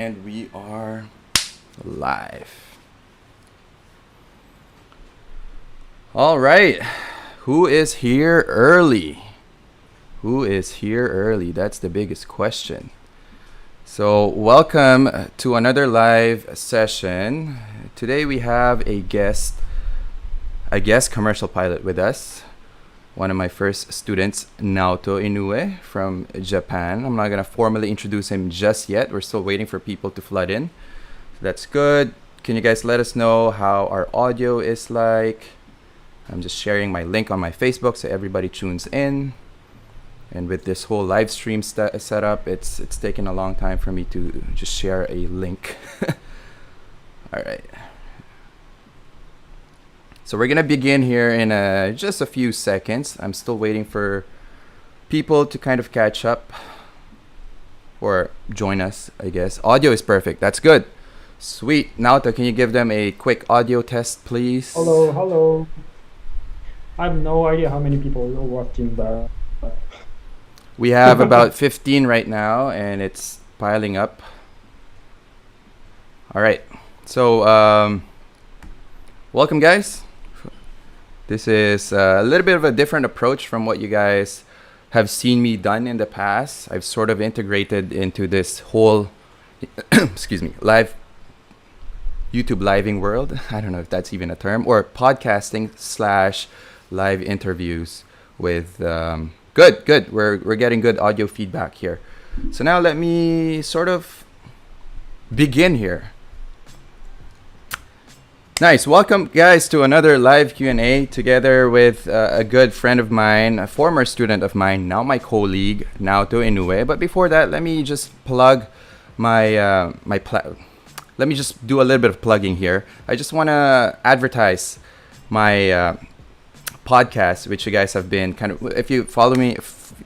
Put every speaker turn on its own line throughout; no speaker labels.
And we are live. All right. Who is here early? Who is here early? That's the biggest question. So, welcome to another live session. Today we have a guest commercial pilot with us. One of my first students, Naoto and I from Japan. I'm not going to formally introduce him just yet. We're still waiting for people to flood in. That's good. Can you guys let us know how our audio is like? I'm just sharing my link on my Facebook so everybody tunes in. And with this whole live stream setup, it's taken a long time for me to just share a link. All right. So we're gonna begin here in just a few seconds. I'm still waiting for people to kind of catch up or join us, I guess. Audio is perfect. That's good. Sweet. Naoto, can you give them a quick audio test, please?
Hello. I have no idea how many people are watching that.
We have about 15 right now, and it's piling up. All right. So, welcome, guys. This is a little bit of a different approach from what you guys have seen me done in the past. I've sort of integrated into this whole, excuse me, live YouTube living world. I don't know if that's even a term, or podcasting / live interviews with, good. We're getting good audio feedback here. So now let me sort of begin here. Nice. Welcome, guys, to another live Q&A together with a good friend of mine, a former student of mine, now my colleague, Naoto and I. But before that, let me just plug let me just do a little bit of plugging here. I just want to advertise my podcast, which you guys have been kind of, if you follow me,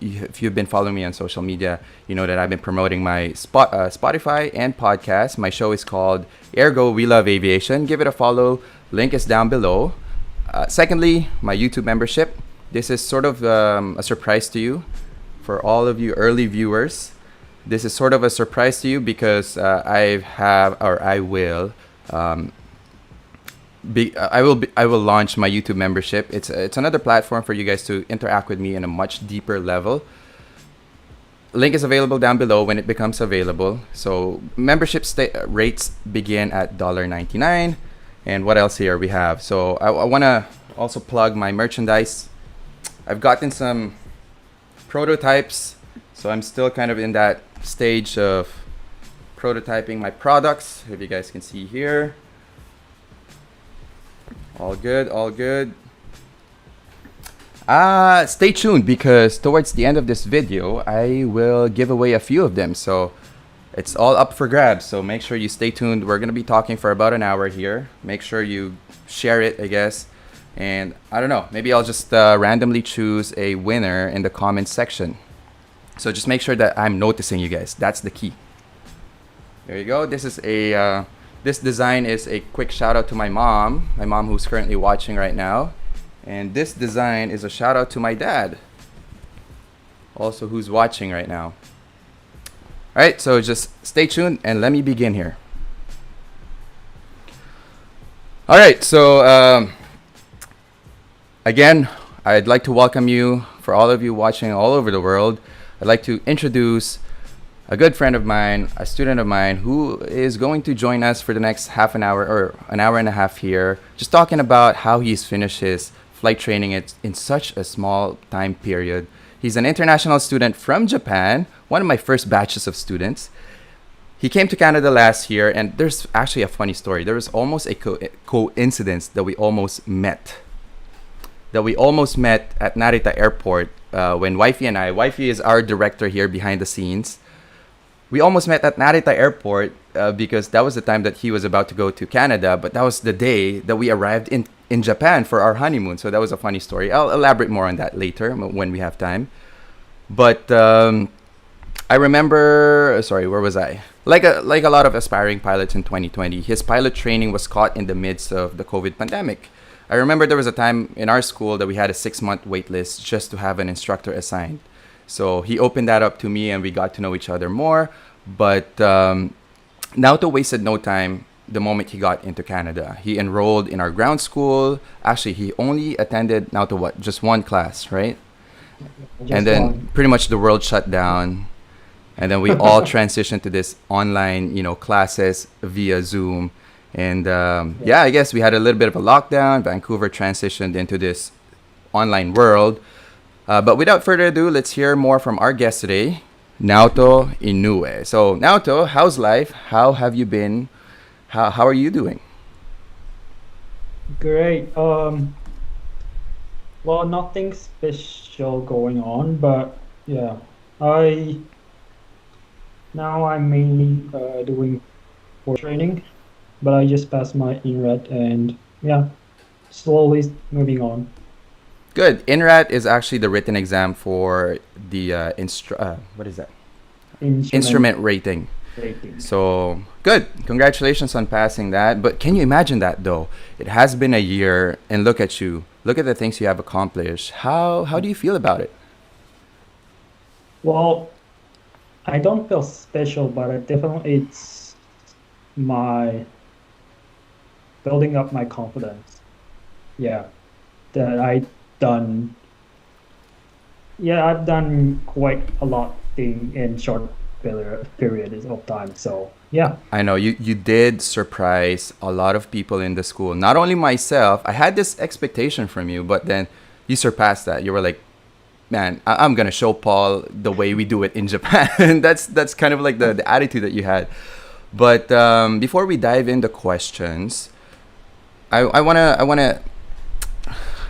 if you've been following me on social media, you know that I've been promoting my Spotify and podcast. My show is called Ergo We Love Aviation. Give it a follow. Link is down below. Secondly, my YouTube membership. This is sort of a surprise to you for all of you early viewers. This is sort of a surprise to you because I will launch my YouTube membership. It's another platform for you guys to interact with me in a much deeper level. Link is available down below when it becomes available. So membership rates begin at $1.99. And what else here we have? So I want to also plug my merchandise. I've gotten some prototypes. So I'm still kind of in that stage of prototyping my products. If you guys can see here. All good. Stay tuned because towards the end of this video, I will give away a few of them. So it's all up for grabs. So make sure you stay tuned. We're going to be talking for about an hour here. Make sure you share it, I guess. And I don't know, maybe I'll just randomly choose a winner in the comments section. So just make sure that I'm noticing you guys. That's the key. There you go. This design is a quick shout out to my mom who's currently watching right now. And this design is a shout out to my dad, also who's watching right now. All right, so just stay tuned and let me begin here. All right, so again, I'd like to welcome you, for all of you watching all over the world. I'd like to introduce a good friend of mine, a student of mine, who is going to join us for the next half an hour or an hour and a half here, just talking about how he's finished his flight training in such a small time period. He's an international student from Japan, one of my first batches of students. He came to Canada last year, and there's actually a funny story. There was almost a coincidence that we almost met. At Narita Airport when Wifey is our director here behind the scenes. We almost met at Narita Airport because that was the time that he was about to go to Canada, but that was the day that we arrived in Japan for our honeymoon. So that was a funny story. I'll elaborate more on that later when we have time. But I remember, where was I? Like a lot of aspiring pilots in 2020, his pilot training was caught in the midst of the COVID pandemic. I remember there was a time in our school that we had a 6-month wait list just to have an instructor assigned. So he opened that up to me and we got to know each other more. But Naoto wasted no time the moment he got into Canada. He enrolled in our ground school. Actually, he only attended Naoto what? Just one class, right? And
Just
then
one.
pretty much the world shut down. And then we all transitioned to this online, classes via Zoom. And
Yeah.
yeah, I guess we had a little bit of a lockdown. Vancouver transitioned into this online world. But without further ado, let's hear more from our guest today, Naoto Inoue. So, Naoto, how's life? How have you been? How are you doing?
Great. Well, nothing special going on, but yeah, I now I'm mainly doing for training, but I just passed my INRAT and yeah, slowly moving on.
Good. INRAT is actually the written exam for the what is that?
Instrument
Instrument rating.
rating.
So good. Congratulations on passing that. But can you imagine that though? It has been a year, and look at you. Look at the things you have accomplished. How do you feel about it?
Well, I don't feel special, but I definitely it's my building up my confidence. Yeah, that I done. Yeah, I've done quite a lot thing in short periods of time. So yeah.
I know you did surprise a lot of people in the school. Not only myself, I had this expectation from you, but then you surpassed that. You were like, man, I'm gonna show Paul the way we do it in Japan. That's kind of like the attitude that you had. But before we dive into questions, I wanna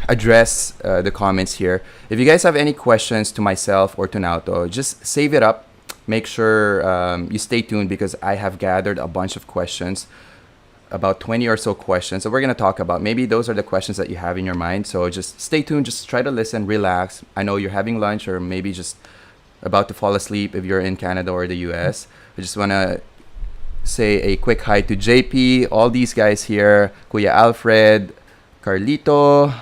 address the comments here. If you guys have any questions to myself or to Naoto, just save it up. Make sure you stay tuned because I have gathered a bunch of questions, about 20 or so questions that we're going to talk about. Maybe those are the questions that you have in your mind. So just stay tuned. Just try to listen, relax. I know you're having lunch or maybe just about to fall asleep if you're in Canada or the US. I just want to say a quick hi to JP, all these guys here, Kuya Alfred, Carlito,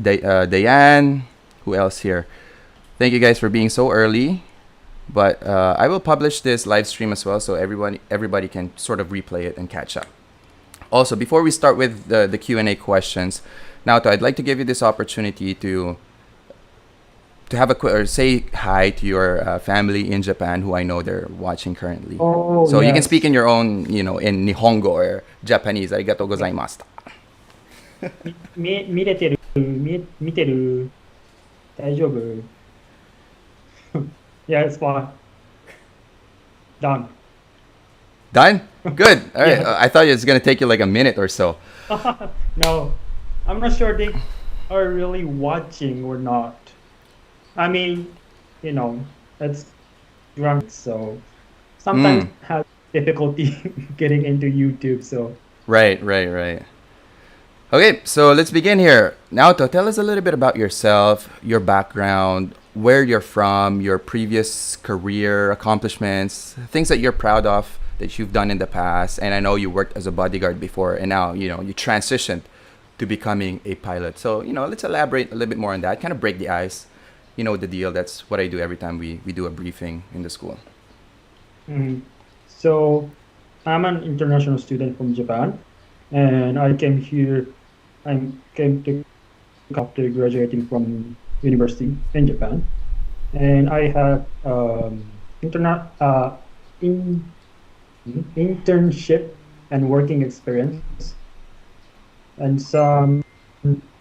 Diane, who else here? Thank you guys for being so early. But I will publish this live stream as well, so everybody can sort of replay it and catch up. Also, before we start with the Q&A questions, Naoto, I'd like to give you this opportunity to have a quick or say hi to your family in Japan, who I know they're watching currently.
Oh
So you can speak
yes.
in your own, in Nihongo or Japanese. Arigatou gozaimasu.
見れてる、大丈夫? Yeah, it's fine. Done.
Done? Good. All right.
Yeah.
I thought it was gonna take you like a minute or so.
No, I'm not sure they are really watching or not. I mean, you know, it's drunk, so sometimes
Mm.
have difficulty getting into YouTube. So
Right. Okay, so let's begin here. Naoto, tell us a little bit about yourself, your background, where you're from, your previous career accomplishments, things that you're proud of that you've done in the past. And I know you worked as a bodyguard before, and now you transitioned to becoming a pilot. So let's elaborate a little bit more on that. Kind of break the ice. You know the deal. That's what I do every time we do a briefing in the school.
mhm. So I'm an international student from Japan, and I came here. I came to after graduating from university in Japan, and I have internet in internship and working experience and some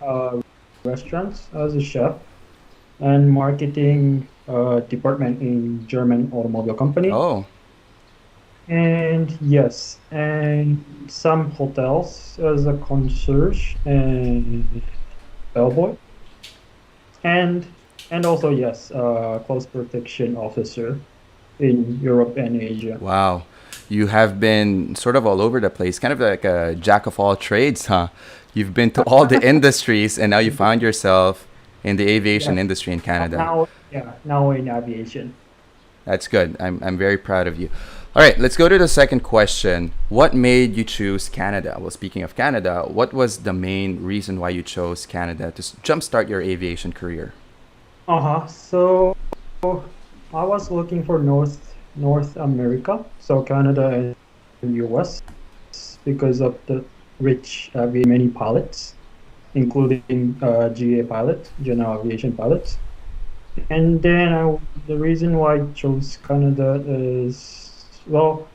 uh, restaurants as a chef and marketing department in German automobile company.
Oh,
And yes, and some hotels as a concierge and bellboy, and and also yes, close protection officer in Europe and Asia.
wow. You have been sort of all over the place, kind of like a jack of all trades, huh? You've been to all the industries, and now you found yourself in the aviation
Yes,
industry in Canada.
now yeah, now in aviation.
That's good. I'm very proud of you. All right, let's go to the second question. What made you choose Canada? Well, speaking of Canada, what was the main reason why you chose Canada to jumpstart your aviation career?
Uh-huh. So I was looking for North America, so Canada US because of the rich many pilots, including GA pilot, General Aviation pilots. And then the reason why I chose Canada is, well,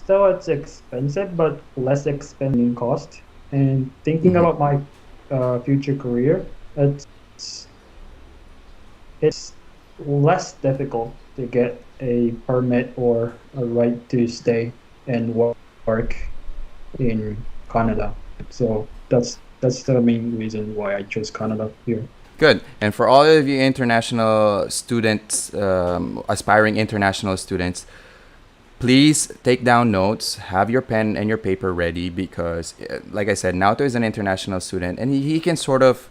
so it's expensive, but less expensive in cost. And thinking
Mm-hmm.
about my future career, it's less difficult to get a permit or a right to stay and work in Canada. So that's the main reason why I chose Canada here.
Good. And for all of you international students, aspiring international students, please take down notes. Have your pen and your paper ready because, like I said, Naoto is an international student, and he can sort of,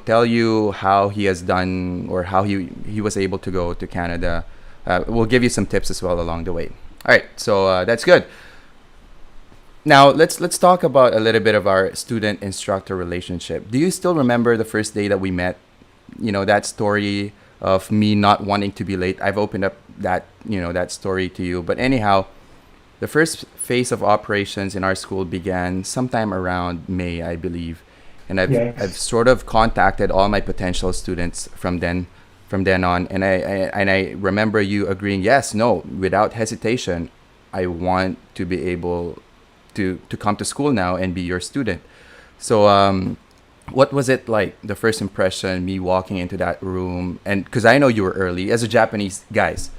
tell you how he has done or how he was able to go to Canada. We'll give you some tips as well along the way. All right, so that's good. Now let's talk about a little bit of our student instructor relationship. Do you still remember the first day that we met? That story of me not wanting to be late. I've opened up that story to you. But anyhow, the first phase of operations in our school began sometime around May, I believe, and I've
Yes.
sort of contacted all my potential students from then on, and I remember you agreeing, yes, no, without hesitation, I want to be able to come to school now and be your student. So what was it like, the first impression, me walking into that room? And because I know you were early, as a Japanese, guys,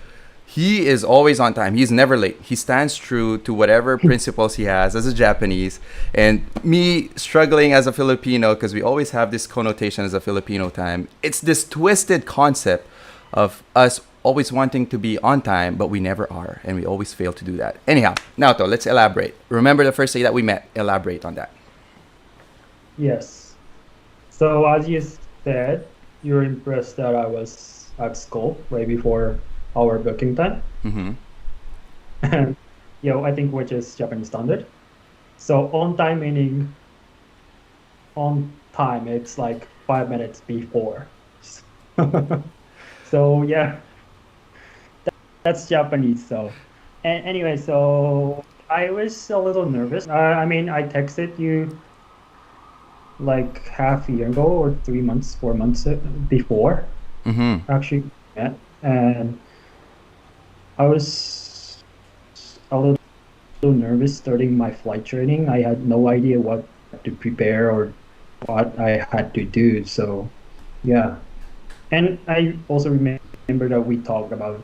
he is always on time. He's never late. He stands true to whatever principles he has as a Japanese. And me struggling as a Filipino, because we always have this connotation as a Filipino time. It's this twisted concept of us always wanting to be on time, but we never are. And we always fail to do that. Anyhow, Naoto, let's elaborate. Remember the first day that we met. Elaborate on that.
Yes. So as you said, you're impressed that I was at school right before our booking time.
Mm-hmm.
And I think which is Japanese standard. So on time meaning on time, it's like 5 minutes before. So yeah, that's Japanese. So and anyway, so I was a little nervous. I mean, I texted you like half a year ago or 3 months, 4 months before
Mm-hmm.
actually met, and I was a little nervous starting my flight training. I had no idea what to prepare or what I had to do. So yeah, and I also remember that we talked about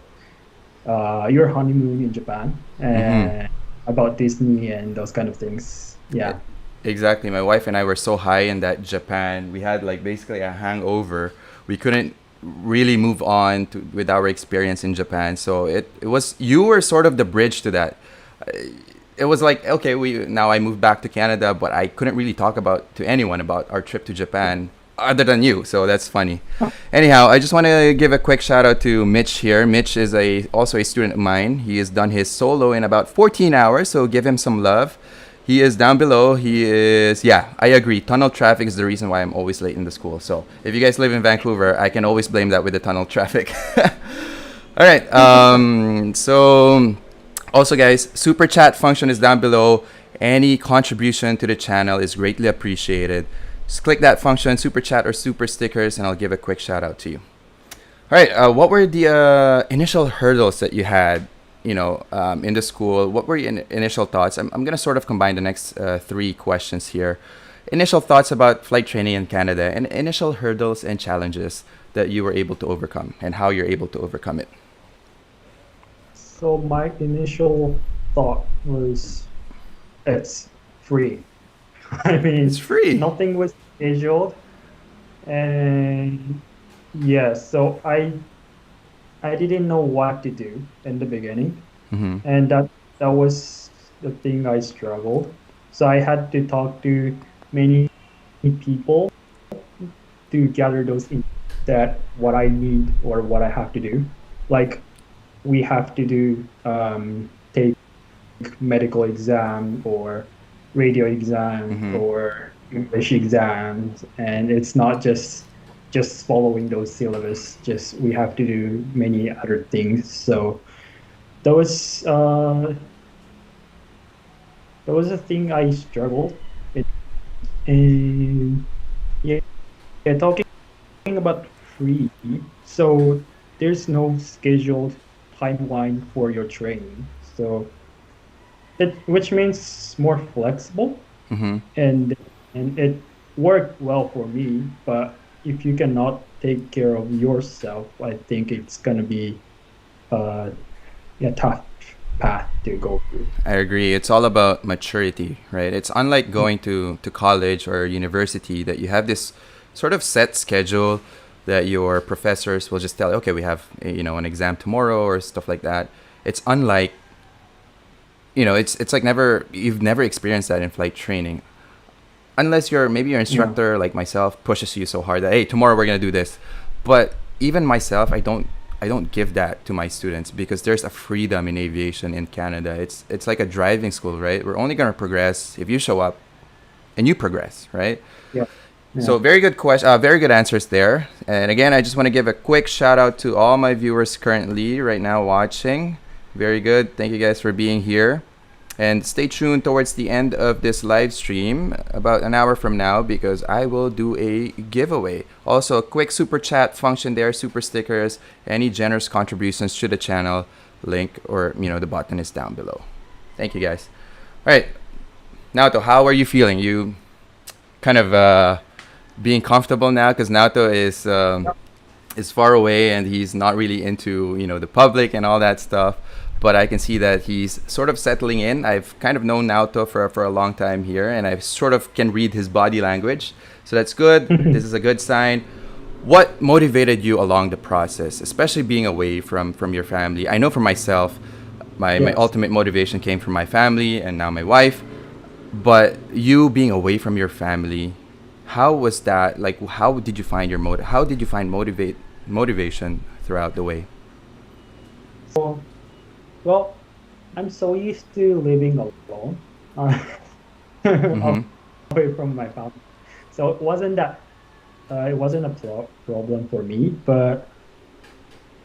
your honeymoon in Japan
Mm-hmm.
and about Disney and those kind of things. Yeah.
Exactly. My wife and I were so high in that Japan. We had like basically a hangover. We couldn't really move on with our experience in Japan. So it was, you were sort of the bridge to that. It was like, okay, we now I moved back to Canada, but I couldn't really talk about to anyone about our trip to Japan other than you. So that's funny. Anyhow, I just want to give a quick shout out to Mitch here. Mitch is also a student of mine. He has done his solo in about 14 hours, so give him some love. He is down below. He is, yeah, I agree. Tunnel traffic is the reason why I'm always late in the school. So if you guys live in Vancouver, I can always blame that with the tunnel traffic. All right. So also, guys, super chat function is down below. Any contribution to the channel is greatly appreciated. Just click that function, super chat or super stickers, and I'll give a quick shout out to you. All right. What were the initial hurdles that you had, in the school? What were your initial thoughts? I'm going to sort of combine the next three questions here. Initial thoughts about flight training in Canada and initial hurdles and challenges that you were able to overcome and how you're able to overcome it.
So my initial thought was it's free. I
It's
mean,
free.
nothing was scheduled, and yeah, so I didn't know what to do in the beginning,
Mm-hmm.
and that was the thing I struggled. So I had to talk to many people to gather those in that what I need or what I have to do. Like we have to do take medical exam or radio exam
Mm-hmm.
or English exams, and it's not just following those syllabus. Just we have to do many other things. So That was uh, that was a thing I struggled with. And yeah, talking about free, so there's no scheduled timeline for your training. So which means more flexible,
Mm-hmm.
and it worked well for me. But if you cannot take care of yourself, I think it's gonna be uh, a tough path to go through.
I agree. It's all about maturity, right? It's unlike going to college or university that you have this sort of set schedule that your professors will just tell you, okay, we have an exam tomorrow or stuff like that. It's unlike it's like never you've never experienced that in flight training unless maybe your
Yeah.
instructor like myself pushes you so hard that hey, tomorrow we're gonna do this. But even myself, I don't give that to my students because there's a freedom in aviation in Canada. It's like a driving school, right? We're only gonna progress if you show up and you progress, right?
Yeah. Yeah.
So very good question, very good answers there. And again, I just want to give a quick shout out to all my viewers currently right now watching. Very good. Thank you guys for being here. And stay tuned towards the end of this live stream, about an hour from now, because I will do a giveaway. Also, a quick super chat function there, super stickers, any generous contributions to the channel, link or the button is down below. Thank you guys. All right, Naoto, how are you feeling? You kind of being comfortable now because Naoto is far away and he's not really into the public and all that stuff, but I can see that he's sort of settling in. I've kind of known Naoto for a long time here, and I sort of can read his body language, so that's good. This is a good sign. What motivated you along the process, especially being away from your family? I know for myself, my
Yes.
ultimate motivation came from my family and now my wife, but you being away from your family, how was that? Like, how did you find how did you find motivation throughout the way?
So, well, I'm so used to living alone, uh,
Mm-hmm.
away from my family. So it wasn't a problem for me. But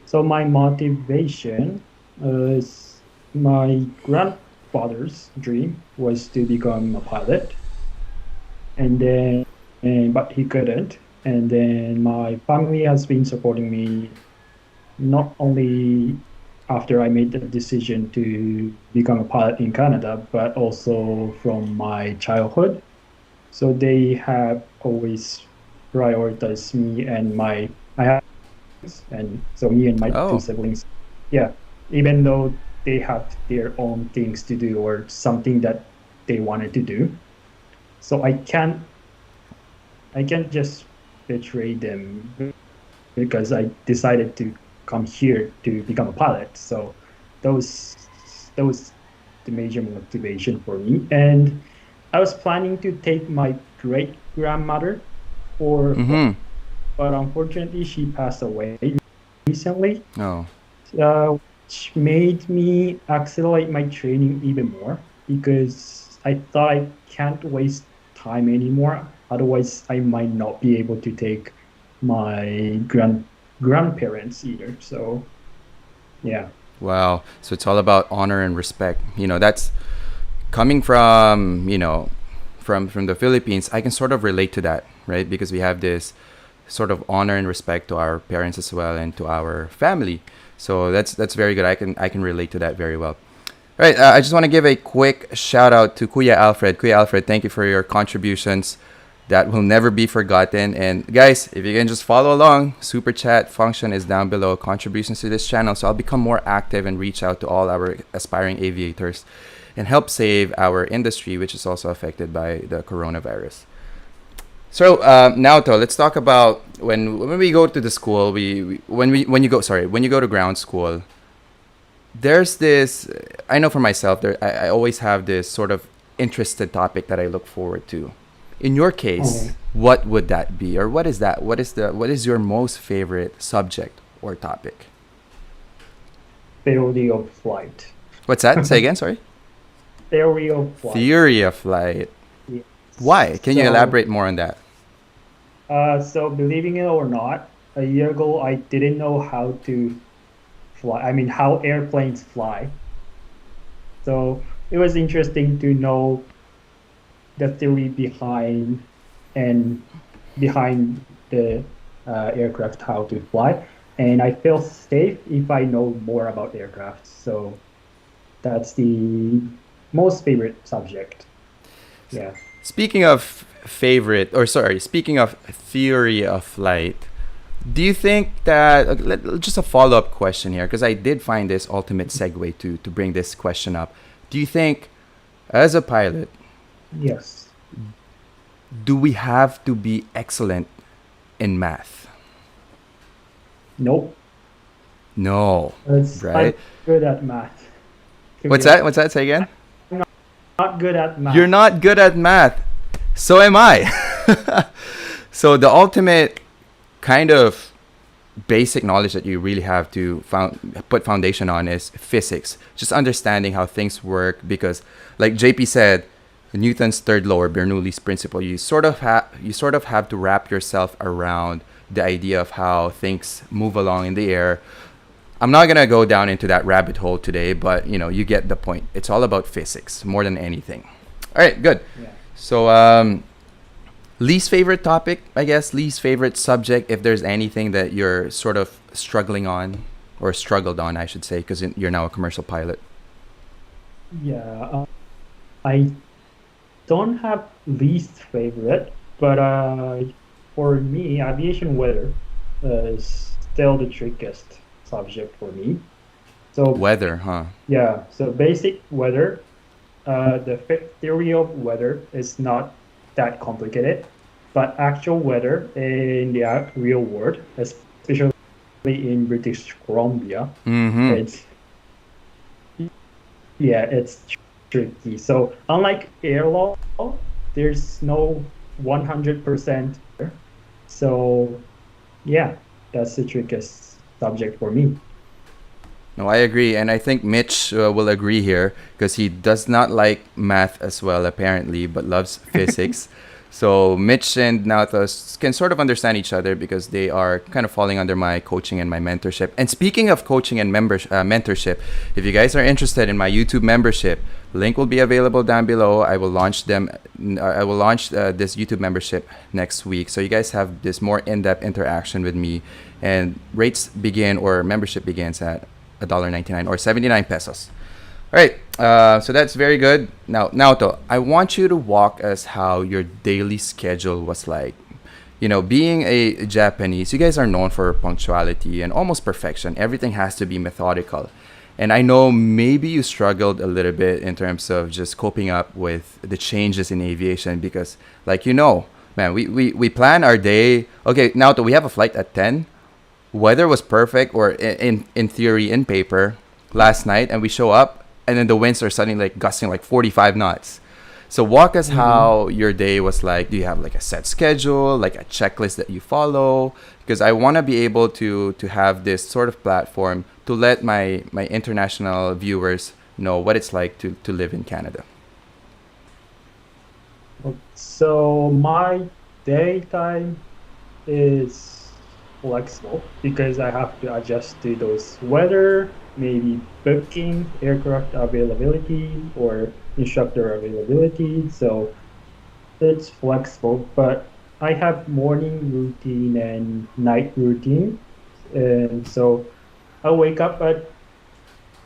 so my motivation is my grandfather's dream was to become a pilot, and then but he couldn't. And then my family has been supporting me not only after I made the decision to become a pilot in Canada, but also from my childhood. So they have always prioritized me and I have, and so me and my two
Oh,
siblings. Yeah, even though they have their own things to do or something that they wanted to do, so I can't just betray them because I decided to come here to become a pilot. So those those the major motivation for me. And I was planning to take my great grandmother for
mm-hmm.
but unfortunately she passed away recently,
Oh,
which made me accelerate my training even more because I thought I can't waste time anymore. Otherwise, I might not be able to take my grandparents either. So yeah,
wow. So it's all about honor and respect. That's coming from from the Philippines. I can sort of relate to that, right? Because we have this sort of honor and respect to our parents as well and to our family. So that's very good. I can relate to that very well. All right, I just want to give a quick shout out to Kuya Alfred. Kuya Alfred, thank you for your contributions. That will never be forgotten. And guys, if you can just follow along, super chat function is down below. Contributions to this channel, so I'll become more active and reach out to all our aspiring aviators and help save our industry, which is also affected by the coronavirus. So Naoto, let's talk about when we go to the school. When you go to ground school, there's this. I know for myself, I always have this sort of interested topic that I look forward to. In your case,
oh,
what would that be, or what is that? What is your most favorite subject or topic?
theory of flight.
What's that? Say again. Sorry.
Theory of flight.
Theory of flight.
Yes.
Why? Can you
So,
elaborate more on that?
so believing it or not, a year ago I didn't know how to fly. I mean, how airplanes fly. So it was interesting to know the theory and behind the aircraft how to fly. And I feel safe if I know more about aircraft. So that's the most favorite subject. Yeah.
Speaking of speaking of theory of flight, do you think that just a follow up question here, because I did find this ultimate segue to bring this question up. Do you think, as a pilot,
Yes.
do we have to be excellent in math?
Nope.
No,
I'm
right?
good at math. To
What's
be
that?
honest,
What's that? Say again.
I'm not good at
You're
math.
not good at math. So am I. So the ultimate kind of basic knowledge that you really have to put foundation on is physics. Just understanding how things work, because, like JP said, Newton's third law or Bernoulli's principle, you sort of have to wrap yourself around the idea of how things move along in the air. I'm not gonna go down into that rabbit hole today, but you get the point. It's all about physics more than anything. All right, good.
Yeah.
So, least favorite topic, I guess, least favorite subject, if there's anything that you're sort of struggling on, or struggled on, I should say, because you're now a commercial pilot.
Yeah. I don't have least favorite, but for me, aviation weather is still the trickiest subject for me. So
Weather, huh?
yeah, so basic weather, the theory of weather is not that complicated, but actual weather in the real world, especially in British Columbia,
Mm-hmm.
it's yeah, it's tricky. So unlike air law, there's no 100%. So yeah, that's the trickiest subject for me.
No, I agree, and I think Mitch will agree here, because he does not like math as well, apparently, but loves physics. So Mitch and Naoto can sort of understand each other, because they are kind of falling under my coaching and my mentorship. And speaking of coaching and mentorship, if you guys are interested in my YouTube membership, link will be available down below. I will launch them. I will launch this YouTube membership next week, so you guys have this more in-depth interaction with me. And rates begin, or membership begins at $1.99 or 79 pesos. All right, so that's very good. Now, Naoto, I want you to walk us how your daily schedule was like. Being a Japanese, you guys are known for punctuality and almost perfection. Everything has to be methodical. And I know maybe you struggled a little bit in terms of just coping up with the changes in aviation, because, like, man, we plan our day. Okay, Naoto, we have a flight at 10. Weather was perfect, or in theory, in paper, last night, and we show up, and then the winds are suddenly like gusting like 45 knots. So walk us
Mhm.
how your day was like. Do you have like a set schedule, like a checklist that you follow? Because I want to be able to have this sort of platform to let my international viewers know what it's like to live in Canada.
So my daytime is flexible because I have to adjust to those weather, maybe booking, aircraft availability, or instructor availability. So it's flexible, but I have morning routine and night routine. And so I wake up at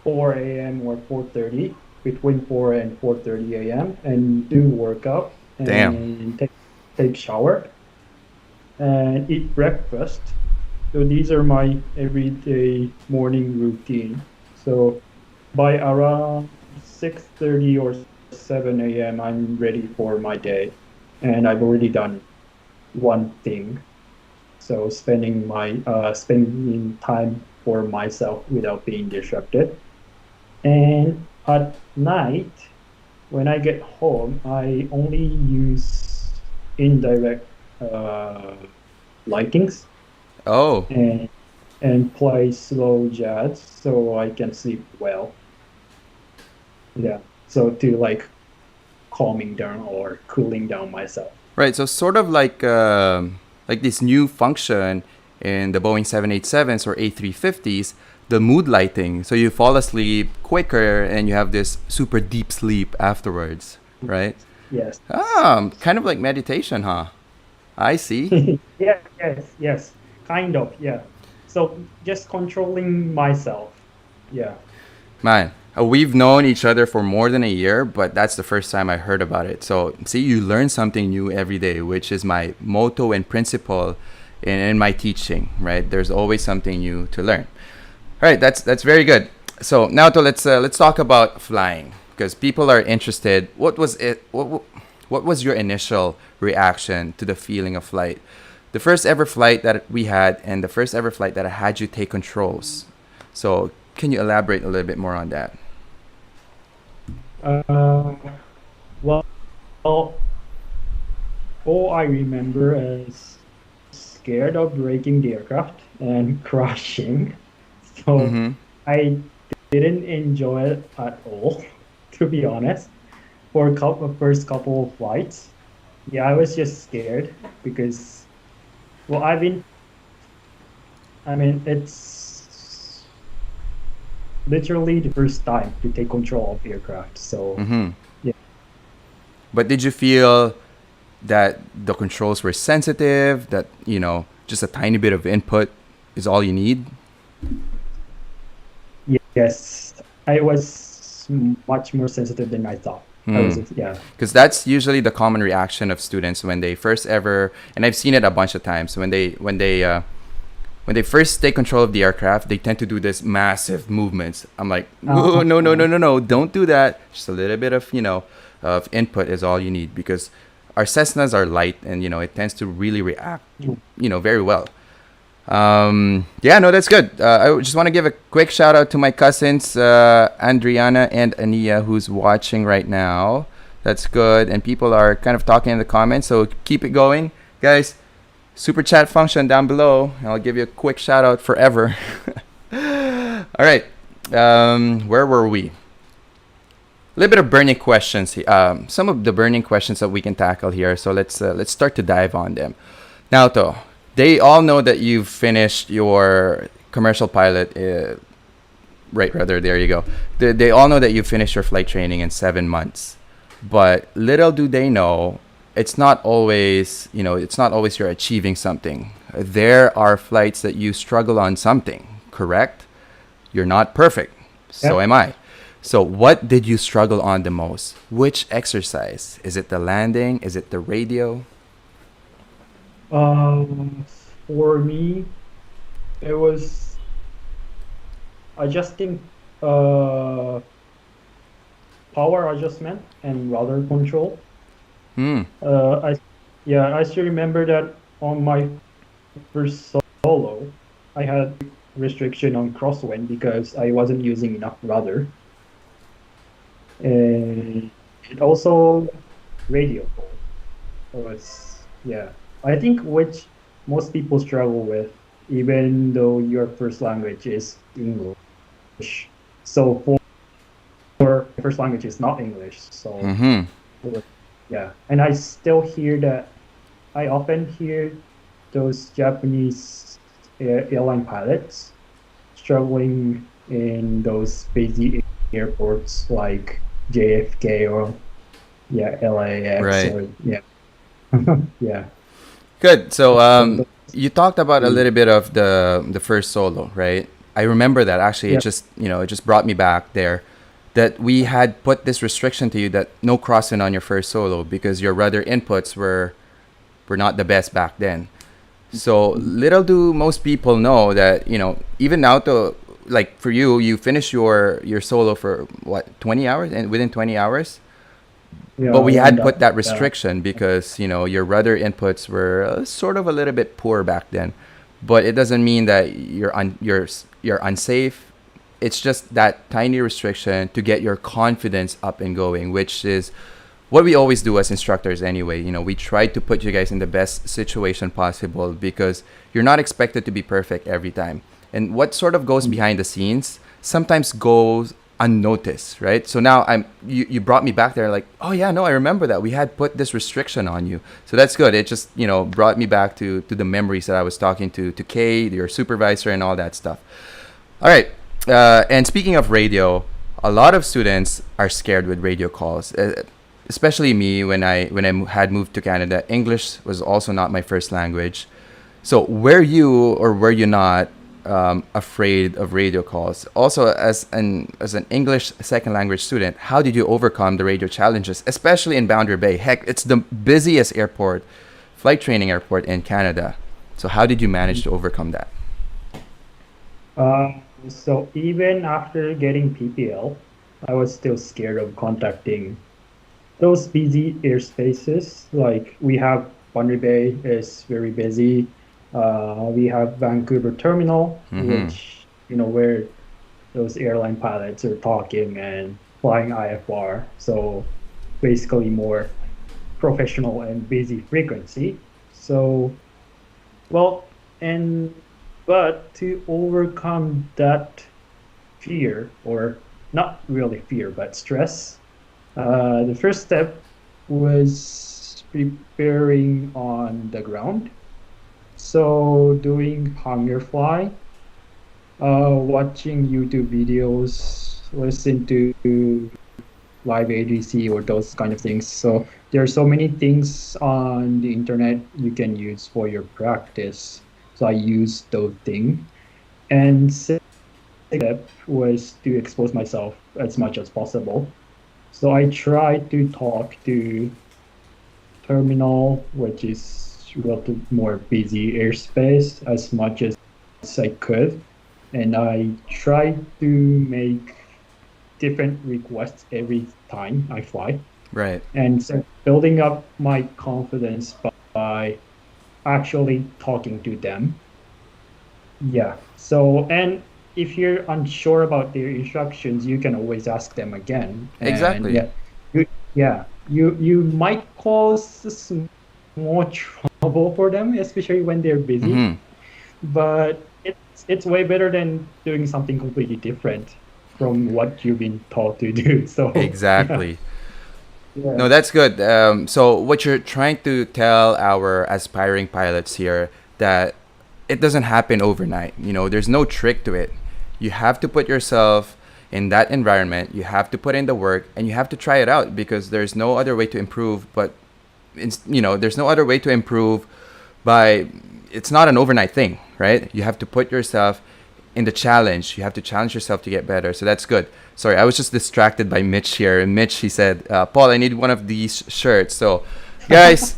4 a.m. or 4:30, between 4 and 4:30 a.m., and do workout
Damn.
and take shower and eat breakfast. So these are my everyday morning routine. So by around 6:30 or 7 a.m., I'm ready for my day, and I've already done one thing. So spending time for myself without being disrupted. And at night, when I get home, I only use indirect uh, lightings
Oh,
and play slow jazz so I can sleep well. Yeah. So to like calming down or cooling down myself.
right. So sort of like this new function in the Boeing 787s or A350s, the mood lighting. So you fall asleep quicker and you have this super deep sleep afterwards, right?
Yes.
Kind of like meditation, huh? I see.
Yeah, yes. Kind of, yeah. So just controlling myself. Yeah.
Man, we've known each other for more than a year, but that's the first time I heard about it. So, see, you learn something new every day, which is my motto and principle in my teaching, right? There's always something new to learn. All right, that's very good. So now let's talk about flying because people are interested. What was it? What was your initial reaction to the feeling of flight? The first ever flight that we had, and the first ever flight that I had you take controls. So can you elaborate a little bit more on that?
Uh, well, all I remember is scared of breaking the aircraft and crashing. So
Mm-hmm.
I didn't enjoy it at all, to be honest. For first couple of flights, yeah, I was just scared because, well, I mean, it's literally the first time to take control of the aircraft. So
Mm-hmm.
yeah,
But did you feel that the controls were sensitive? That just a tiny bit of input is all you need?
yes, I was much more sensitive than I thought. I was,
Hmm.
yeah.
Because that's usually the common reaction of students when they first ever, and I've seen it a bunch of times when they first take control of the aircraft, they tend to do this massive movements. I'm like, whoa,
Uh,
no, no, no, no, no, don't do that. Just a little bit of of input is all you need because our Cessnas are light and it tends to really react very well. Yeah, no, that's good. I just want to give a quick shout out to my cousins, Andriana and Ania, who's watching right now. That's good. And people are kind of talking in the comments, so keep it going. Guys, super chat function down below. I'll give you a quick shout out forever. All right. Where were we? A little bit of burning questions. Some of the burning questions that we can tackle here. So let's start to dive on them. Naoto, they all know that you've finished your commercial pilot. Right, rather, there you go. They all know that you finished your flight training in 7 months. But little do they know, it's not always, you're achieving something. There are flights that you struggle on something, correct? You're not perfect. So
yeah.
am I. So what did you struggle on the most? Which exercise? Is it the landing? Is it the radio?
Um, for me, it was adjusting uh power adjustment and rudder control.
Hmm.
I Yeah, I still remember that on my first solo, I had restriction on crosswind because I wasn't using enough rudder, and it also radio. Was, yeah, I think which most people struggle with, even though your first language is English. So for first language is not English. So
Mm-hmm.
yeah, and I still hear that. I often hear those Japanese airline pilots struggling in those busy airports like JFK or yeah LAX
Right.
or yeah yeah.
Good. So
So
you talked about a
the,
little bit of the first solo, right? I remember that actually. It
yeah.
just it just brought me back there. That we had put this restriction to you that no crossing on your first solo because your rudder inputs were not the best back then. So little do most people know that even now to like for you, you finish your solo for what 20 hours and within 20 hours.
Yeah,
But we
around
had
that.
put that
Yeah.
restriction because your rudder inputs were sort of a little bit poor back then. But it doesn't mean that you're unsafe. It's just that tiny restriction to get your confidence up and going, which is what we always do as instructors anyway. We try to put you guys in the best situation possible because you're not expected to be perfect every time. And what sort of goes behind the scenes sometimes goes unnoticed, right? So now you brought me back there like, oh yeah, no, I remember that we had put this restriction on you. So that's good. It just, brought me back to the memories that I was talking to Kay, your supervisor, and all that stuff. All right. And speaking of radio, a lot of students are scared with radio calls, especially me when I had moved to Canada. English was also not my first language. So were you or were you not afraid of radio calls? Also, as an English second language student, how did you overcome the radio challenges, especially in Boundary Bay? Heck, it's the busiest airport, flight training airport in Canada. So how did you manage to overcome that?
So even after getting PPL, I was still scared of contacting those busy airspaces. Like we have Boundary Bay is very busy. We have Vancouver Terminal,
Mm-hmm.
which where those airline pilots are talking and flying IFR. So basically more professional and busy frequency. So well, and but to overcome that fear, or not really fear, but stress, the first step was preparing on the ground. So doing hunger fly, watching YouTube videos, listen to live AGC or those kind of things. So there are so many things on the internet you can use for your practice. So I use those things. And second step was to expose myself as much as possible. So I tried to talk to terminal, which is relatively more busy airspace, as much as I could. And I tried to make different requests every time I fly.
Right.
And so building up my confidence by actually talking to them. Yeah. So, and if you're unsure about their instructions, you can always ask them again. And
Exactly.
you might cause more trouble for them, especially when they're busy.
Mm-hmm.
But it's way better than doing something completely different from what you've been taught to do. So yeah,
Exactly.
yeah,
No, that's good. So what you're trying to tell our aspiring pilots here that it doesn't happen overnight. There's no trick to it. You have to put yourself in that environment. You have to put in the work, and you have to try it out because there's no other way to improve. But there's no other way to improve by. It's not an overnight thing, right? You have to put yourself in the challenge. You have to challenge yourself to get better. So that's good. Sorry, I was just distracted by Mitch here. And Mitch, he said, Paul, I need one of these shirts. So, guys,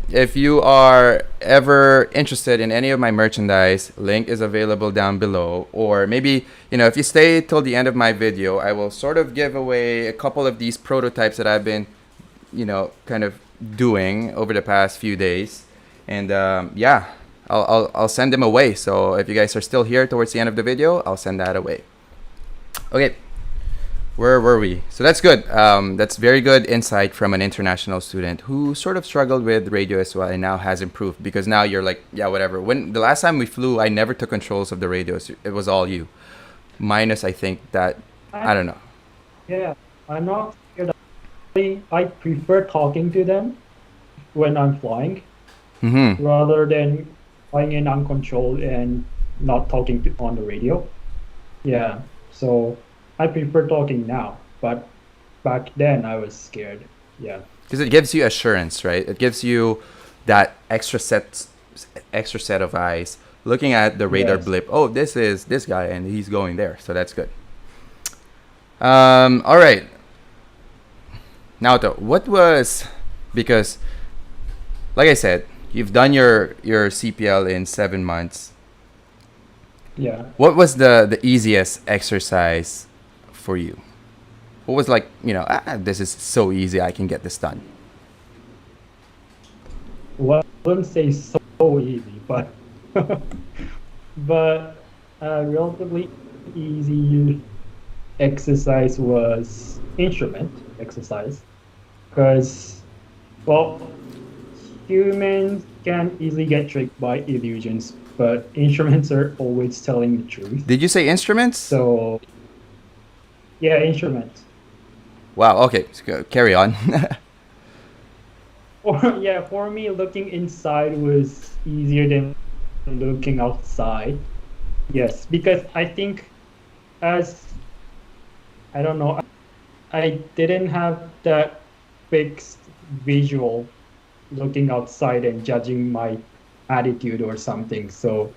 if you are ever interested in any of my merchandise, link is available down below. Or maybe, if you stay till the end of my video, I will sort of give away a couple of these prototypes that I've been, kind of doing over the past few days. And yeah, I'll send them away. So if you guys are still here towards the end of the video, I'll send that away. Okay, where were we? So that's good. That's very good insight from an international student who sort of struggled with radio as well and now has improved because now you're like, yeah, whatever. When the last time we flew, I never took controls of the radios. It was all you. Minus, I think that, I
I,
don't know.
yeah. I'm not scared. I prefer talking to them when I'm flying
Mm-hmm.
rather than flying in uncontrolled and not talking on the radio. Yeah. So I prefer talking now, but back then I was scared. Yeah.
Because it gives you assurance, right? It gives you that extra set of eyes looking at the radar
Yes.
blip. Oh, this is this guy, and he's going there. So that's good. All right. Naoto, what was because, like I said, you've done your CPL in 7 months.
Yeah.
What was the easiest exercise for you? What was like, this is so easy. I can get this done.
Well, I wouldn't say so easy, but but relatively easy exercise was instrument exercise because well humans can easily get tricked by illusions, but instruments are always telling the truth.
Did you say instruments?
So Yeah, instruments.
Wow. Okay. Carry on.
Or yeah, for me, looking inside was easier than looking outside. Yes, because I think as I don't know, I didn't have that fixed visual looking outside and judging my attitude or something. So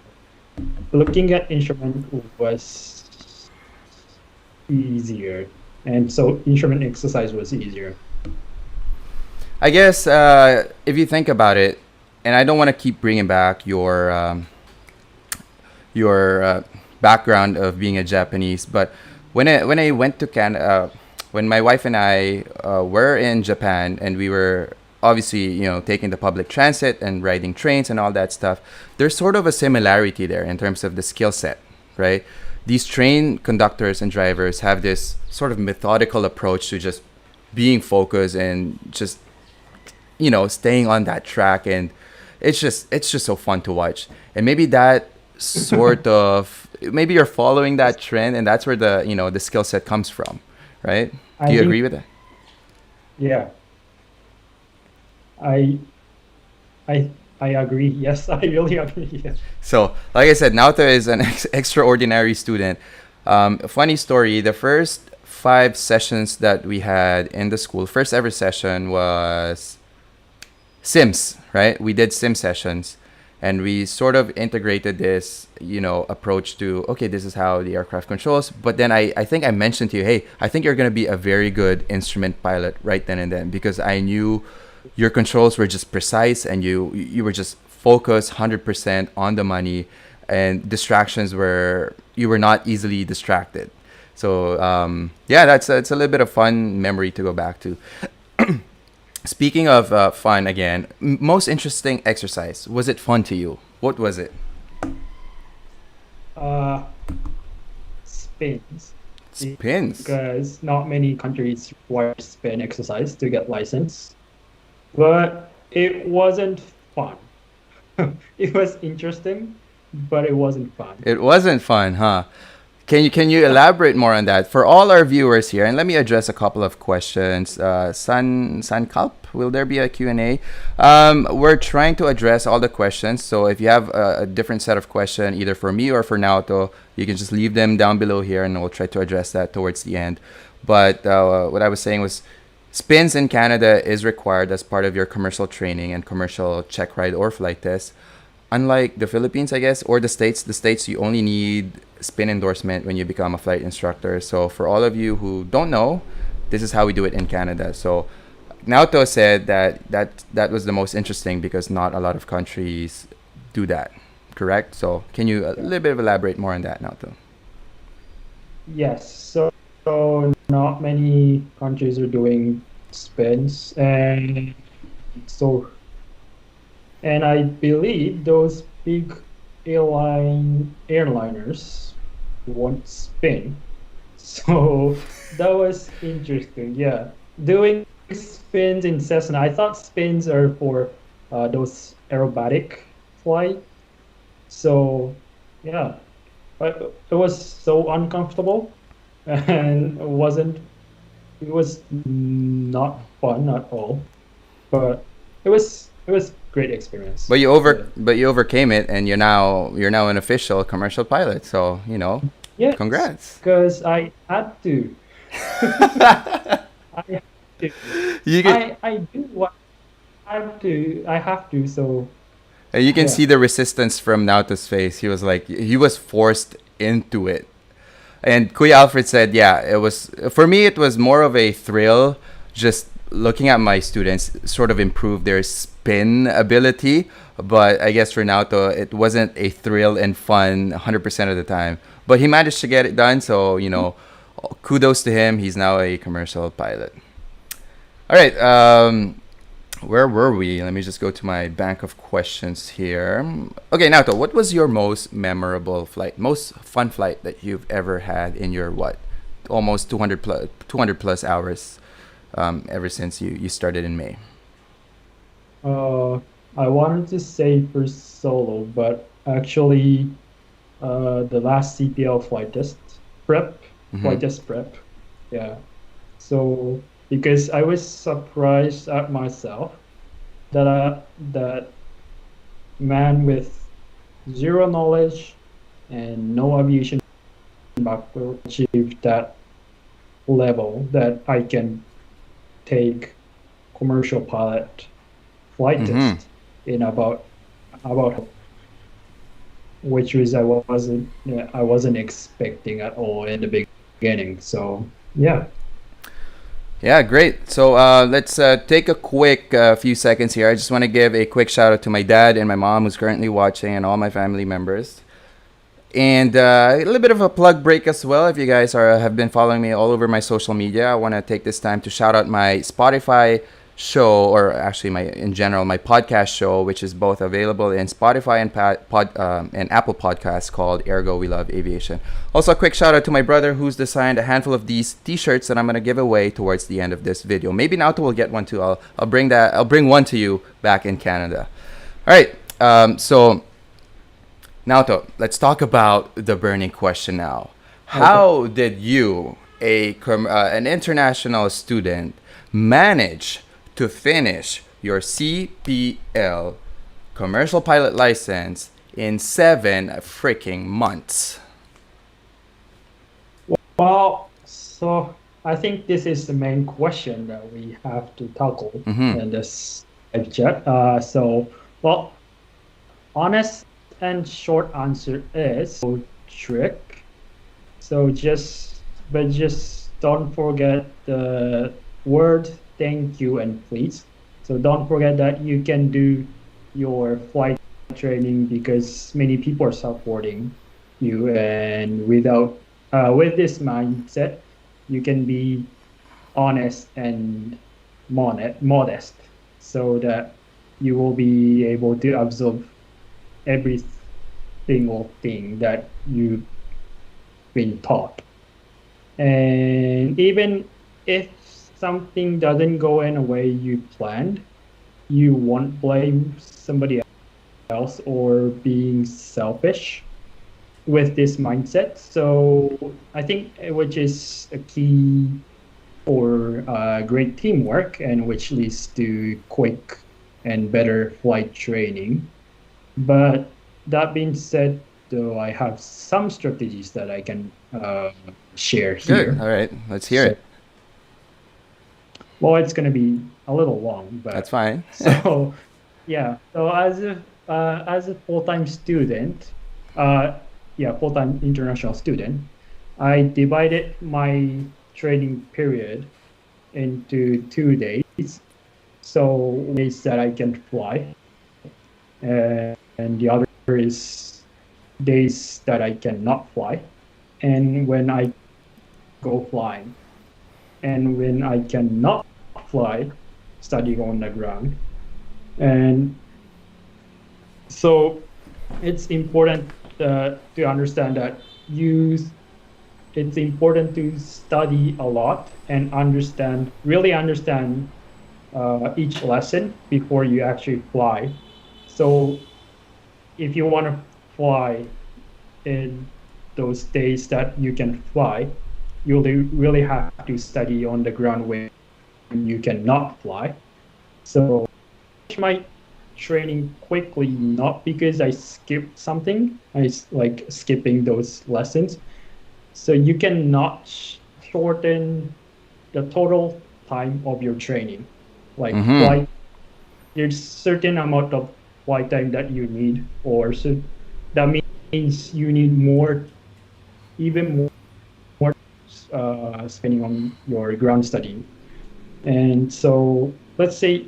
looking at instrument was easier. And so instrument exercise was easier.
I guess if you think about it, and I don't want to keep bringing back your background of being a Japanese, but when I went to Canada, when my wife and I were in Japan, and we were obviously taking the public transit and riding trains and all that stuff, there's sort of a similarity there in terms of the skill set, right? These train conductors and drivers have this sort of methodical approach to just being focused and just staying on that track, and it's just so fun to watch. And maybe that sort of, maybe you're following that trend, and that's where the skill set comes from, right? Do
I
you
think,
agree with that?
yeah, I I I agree. Yes, I really agree. Yeah.
So like I said, Naoto is an extraordinary student. A funny story, the first 5 sessions that we had in the school, first ever session was Sims, right? We did Sim sessions, and we sort of integrated this, approach to, okay, this is how the aircraft controls. But then I think I mentioned to you, hey, I think you're going to be a very good instrument pilot right then and then, because I knew your controls were just precise, and you were just focused 100% on the money, and distractions were, you were not easily distracted. So yeah, that's a little bit of fun memory to go back to. Speaking of fun again, most interesting exercise. Was it fun to you? What was it?
Uh, spins
Spins.
because not many countries require spin exercise to get license, but it wasn't fun. It was interesting, but it wasn't fun.
It wasn't fun, huh? Can you elaborate more on that for all our viewers here? And let me address a couple of questions. San Kalp, will there be a Q&A? We're trying to address all the questions. So if you have a different set of questions, either for me or for Naoto, you can just leave them down below here, and we'll try to address that towards the end. But what I was saying was, spins in Canada is required as part of your commercial training and commercial check ride or flight test. Unlike the Philippines, I guess, or the states, you only need spin endorsement when you become a flight instructor. So for all of you who don't know, this is how we do it in Canada. So Naoto said that was the most interesting because not a lot of countries do that. Correct? So can you a
Yeah.
little bit of elaborate more on that, Naoto?
Yes, so not many countries are doing spins, and so and I believe those big airliners won't spin. So that was interesting. Yeah, doing spins in Cessna. I thought spins are for those aerobatic flight. So yeah, but it was so uncomfortable, and it was not fun at all. But it was great experience. Yeah.
But you overcame it, and you're now an official commercial pilot. So
Yes,
congrats.
because I had to. I had to.
You can
I do what I have to. So
you can
yeah.
see the resistance from Naoto's face. He was like, he was forced into it. And Kuya Alfred said, yeah, it was, for me, it was more of a thrill, just looking at my students sort of improve their spin ability. But I guess for Naoto, it wasn't a thrill and fun 100% of the time. But he managed to get it done. So, kudos to him. He's now a commercial pilot. All right. Where were we? Let me just go to my bank of questions here. Okay, Naoto, what was your most memorable flight, most fun flight that you've ever had in your what, almost 200 plus hours, ever since you started in May?
Uh, I wanted to say first solo, but actually, the last CPL flight test
Mm-hmm.
flight test prep. Yeah. So because I was surprised at myself that man with zero knowledge and no aviation background achieved that level that I can take commercial pilot flight
Mm-hmm.
test in about which was I wasn't expecting at all in the beginning. So yeah.
Yeah, great. So let's take a quick few seconds here. I just want to give a quick shout out to my dad and my mom who's currently watching and all my family members. And a little bit of a plug break as well. If you guys have been following me all over my social media, I want to take this time to shout out my Spotify show, or actually my in general my podcast show, which is both available in Spotify and and Apple Podcasts, called Ergo We Love Aviation. Also, a quick shout out to my brother who's designed a handful of these T-shirts that I'm gonna give away towards the end of this video. Maybe Naoto will get one too. I'll bring one to you back in Canada. All right. So Naoto, let's talk about the burning question now.
Okay.
How did you, an international student, manage to finish your CPL commercial pilot license in 7 freaking months?
Well, so I think this is the main question that we have to tackle
Mm-hmm.
in this live chat. Well, honest and short answer is trick. So just don't forget the word thank you and please. So don't forget that you can do your flight training because many people are supporting you, and with this mindset, you can be honest and modest, so that you will be able to absorb every single thing that you've been taught. And even if something doesn't go in a way you planned, you won't blame somebody else or being selfish with this mindset. So I think which is a key for great teamwork, and which leads to quick and better flight training. But that being said, though, I have some strategies that I can share
Good.
here.
All right. Let's hear
So,
it.
well, it's going to be a little long,
That's
but
fine.
so yeah. So as a full-time student, uh, yeah, full-time international student, I divided my training period into 2 days. So days that I can fly, and the other is days that I cannot fly, and when I go flying, and when I cannot fly, studying on the ground. And so it's important to understand that it's important to study a lot and really understand each lesson before you actually fly. So if you want to fly in those days that you can fly, you really have to study on the ground when you cannot fly. So my training quickly, not because I skipped something, like skipping those lessons. So you cannot shorten the total time of your training. Like
Mm-hmm.
flight, there's certain amount of flight time that you need, or so that means you need even more spending on your ground study. And so let's say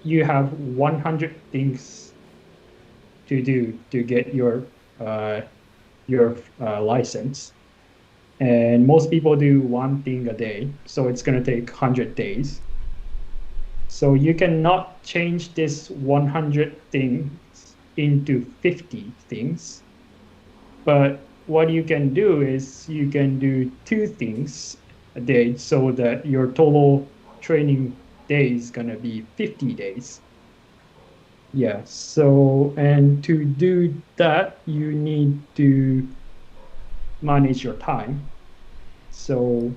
you have 100 things to do to get uh, your license, and most people do one thing a day, so it's going to take 100 days. So you cannot change this 100 things into 50 things, but what you can do is you can do two things a day, so that your total training days is going to be 50 days. Yeah, so and to do that, you need to manage your time. So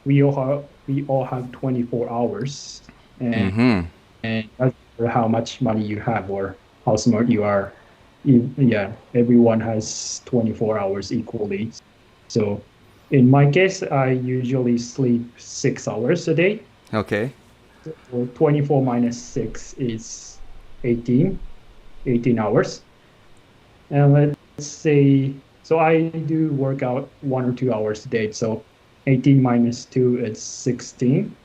we all have 24 hours, and
Mm-hmm.
doesn't matter how much money you have or how smart you are. Yeah, everyone has 24 hours equally. So in my case, I usually sleep 6 hours a day.
Okay.
So 24 minus 6 is 18, 18 hours. And let's say, so I do work out 1 or 2 hours a day. So 18 minus 2 is 16.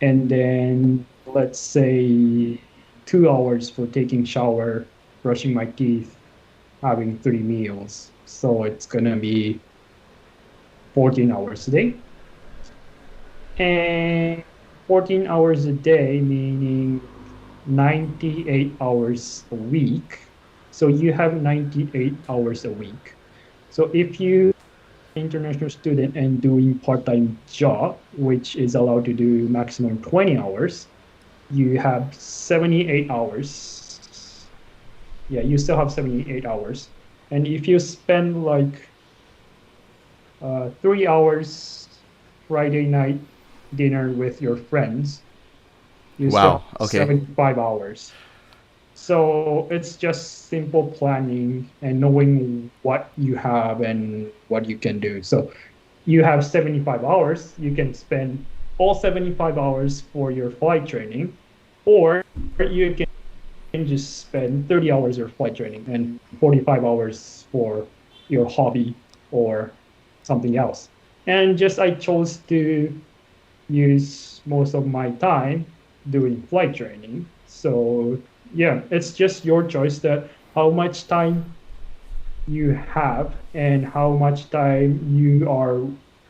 And then let's say 2 hours for taking shower, brushing my teeth, having 3 meals. So it's gonna be 14 hours a day. And 14 hours a day, meaning 98 hours a week. So you have 98 hours a week. So if you international student and doing part-time job, which is allowed to do maximum 20 hours, you have 78 hours. Yeah, you still have 78 hours. And if you spend like 3 hours Friday night dinner with your friends, you still
Wow.
have
Okay.
75 hours. So it's just simple planning and knowing what you have and what you can do. So you have 75 hours, you can spend all 75 hours for your flight training, or you can just spend 30 hours of flight training and 45 hours for your hobby or something else. And just I chose to use most of my time doing flight training. So yeah, it's just your choice that how much time you have and how much time you are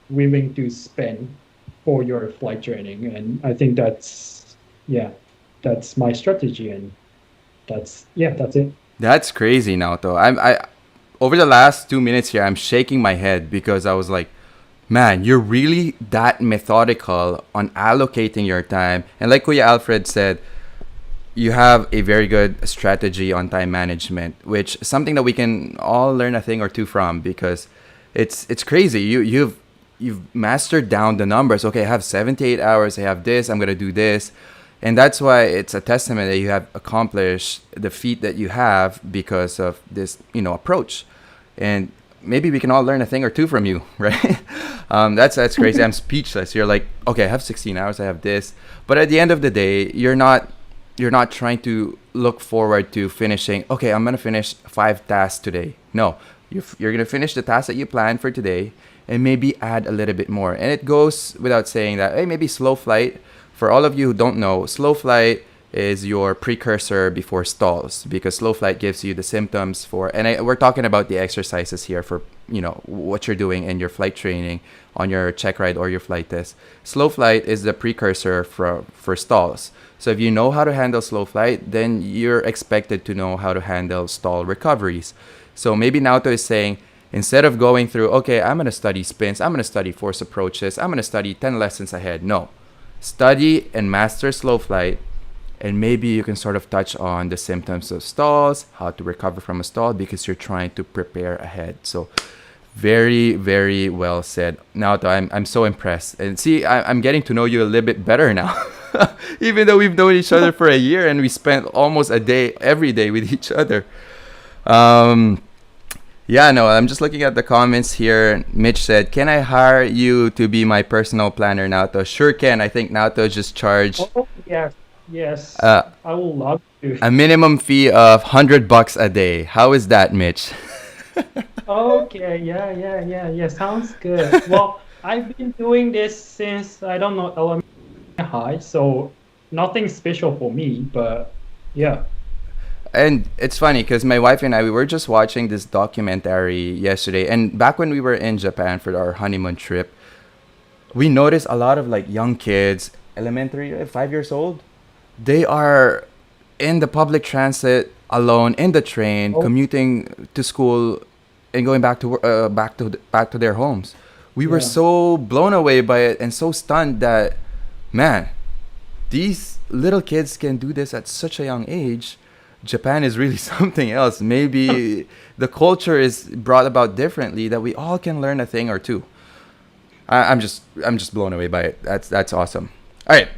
willing to spend for your flight training. And I think that's, yeah, that's my strategy. And that's it.
That's crazy now, though. I over the last 2 minutes here, I'm shaking my head because I was like, man, you're really that methodical on allocating your time. And like Kuya Alfred said, you have a very good strategy on time management, which is something that we can all learn a thing or two from because it's crazy. You've mastered down the numbers. Okay, I have 78 hours. I have this. I'm gonna do this, and that's why it's a testament that you have accomplished the feat that you have because of this approach. And maybe we can all learn a thing or two from you, right? That's crazy. I'm speechless. You're like, okay, I have 16 hours. I have this, but at the end of the day, you're not trying to look forward to finishing. Okay, I'm gonna finish 5 tasks today. No, you're gonna finish the tasks that you planned for today, and maybe add a little bit more. And it goes without saying that, hey, maybe slow flight. For all of you who don't know, slow flight is your precursor before stalls because slow flight gives you the symptoms for. And we're talking about the exercises here for what you're doing in your flight training on your check ride or your flight test. Slow flight is the precursor for stalls. So if you know how to handle slow flight, then you're expected to know how to handle stall recoveries. So maybe Naoto is saying, instead of going through, okay, I'm going to study spins, I'm going to study force approaches, I'm going to study 10 lessons ahead. No. Study and master slow flight, and maybe you can sort of touch on the symptoms of stalls, how to recover from a stall because you're trying to prepare ahead. So very, very well said. Naoto, I'm so impressed. And see, I'm getting to know you a little bit better now. Even though we've known each other for a year and we spent almost a day every day with each other. Um, yeah, no, I'm just looking at the comments here. Mitch said, can I hire you to be my personal planner, Naoto? Sure can. I think Naoto just charged
Oh, yes, yes.
uh,
I will love to.
a minimum fee of $100 a day. How is that, Mitch?
Okay, yeah, yeah, yeah, yeah. Sounds good. Well, I've been doing this since I don't know elementary high, so nothing special for me, but yeah.
And it's funny because my wife and I, we were just watching this documentary yesterday. And back when we were in Japan for our honeymoon trip, we noticed a lot of like young kids, elementary, 5 years old. They are in the public transit alone in the train,
Oh,
commuting to school and going back to their homes. We were
yeah.
so blown away by it and so stunned that, man, these little kids can do this at such a young age. Japan is really something else. Maybe the culture is brought about differently that we all can learn a thing or two. I'm just blown away by it. That's awesome. All right,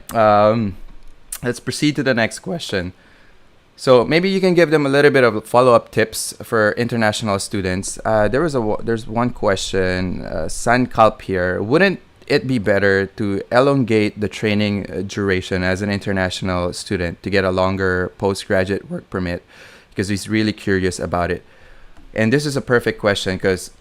let's proceed to the next question. So maybe you can give them a little bit of follow-up tips for international students. There's one question, San Kalp here. Wouldn't it be better to elongate the training duration as an international student to get a longer postgraduate work permit? Because he's really curious about it. And this is a perfect question because,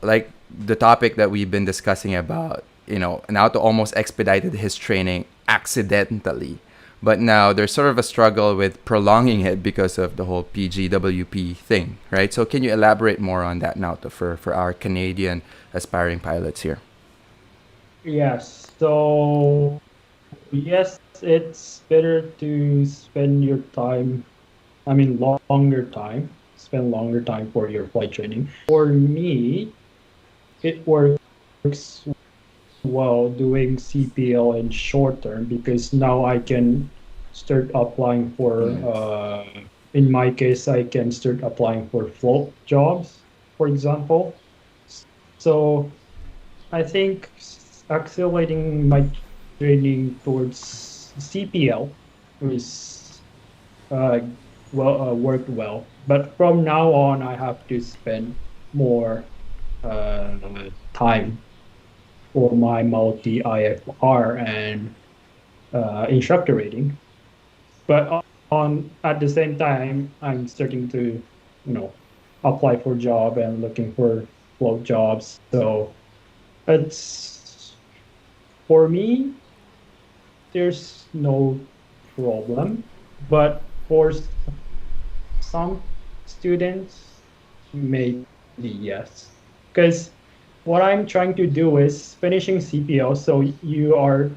like the topic that we've been discussing about, Naoto almost expedited his training accidentally. But now there's sort of a struggle with prolonging it because of the whole PGWP thing, right? So can you elaborate more on that, Naoto, for our Canadian aspiring pilots here?
Yes. So yes, it's better to spend your time, I mean, longer time, spend longer time for your flight training. For me, it works well doing CPL in short term because now I can start applying for,
Mm.
in my case, I can start applying for float jobs, for example. So I think accelerating my training towards CPL is uh, worked well. But from now on, I have to spend more uh, time for my multi IFR and instructor rating. But on at the same time, I'm starting to, you know, apply for job and looking for float jobs. So it's for me, there's no problem. But for some students, maybe yes. Because what I'm trying to do is finishing CPL, so you are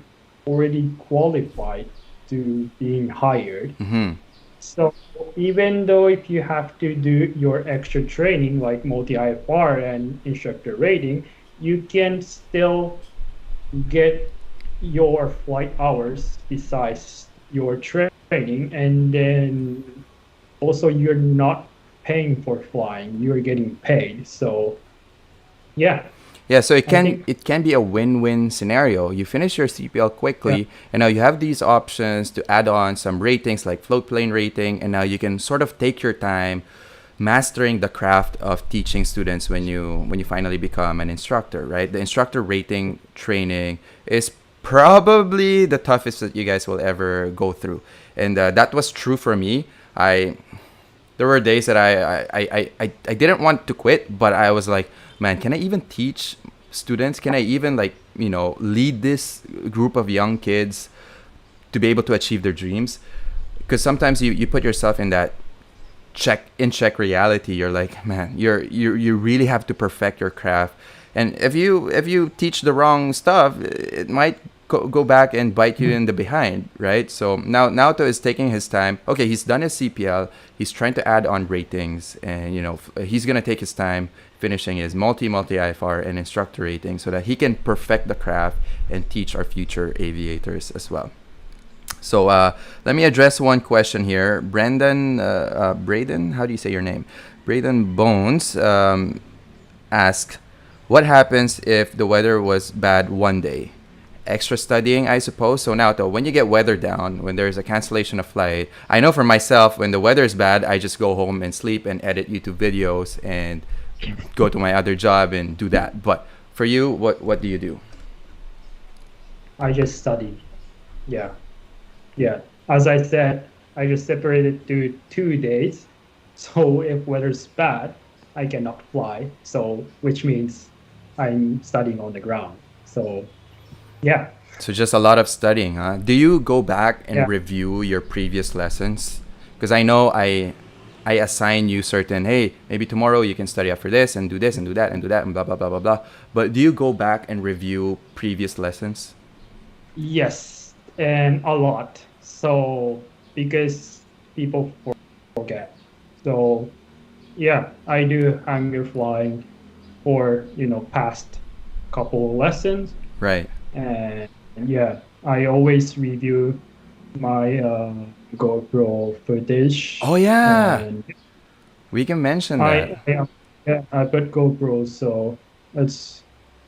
already qualified to being hired.
Mm-hmm.
So even though if you have to do your extra training like multi IFR and instructor rating, you can still get your flight hours besides your training, and then also you're not paying for flying, you're getting paid. So yeah,
Yeah, so it
I
can
think
it can be a win-win scenario. You finish your CPL
yeah,
quickly, and now you have these options to add on some ratings like float plane rating, and now you can sort of take your time mastering the craft of teaching students when you finally become an instructor, right? The instructor rating training is probably the toughest that you guys will ever go through, and that was true for me. I There were days that I didn't want to quit, but I was like, man, can I even teach students? Can I even lead this group of young kids to be able to achieve their dreams? Because sometimes you put yourself in that check reality. You're like, man, you really have to perfect your craft, and if you teach the wrong stuff, it might go back and bite you in the behind, right? So now Naoto is taking his time. Okay, he's done his CPL. He's trying to add on ratings, and he's gonna take his time finishing his multi IFR and instructor rating so that he can perfect the craft and teach our future aviators as well. So let me address one question here. Braden, how do you say your name? Braden Bones asked, what happens if the weather was bad one day? Extra studying, I suppose. So now, though, when you get weather down, when there's a cancellation of flight, I know for myself, when the weather is bad, I just go home and sleep and edit YouTube videos and go to my other job and do that. But for you, what do you do?
I just study. Yeah, yeah. As I said, I just separated to 2 days. So if weather's bad, I cannot fly. So which means I'm studying on the ground. So yeah,
So just a lot of studying, huh? Do you go back and
yeah.
review your previous lessons? Because I know I assign you certain, hey, maybe tomorrow you can study after this and do this and do that and do that and blah blah blah blah blah. But do you go back and review previous lessons?
Yes, and a lot. So because people forget. So yeah, I do hangar flying for past couple of lessons,
Right.
and yeah, I always review my GoPro
Oh
footage,
yeah,
and
we can mention that.
I yeah, I put GoPros, so it's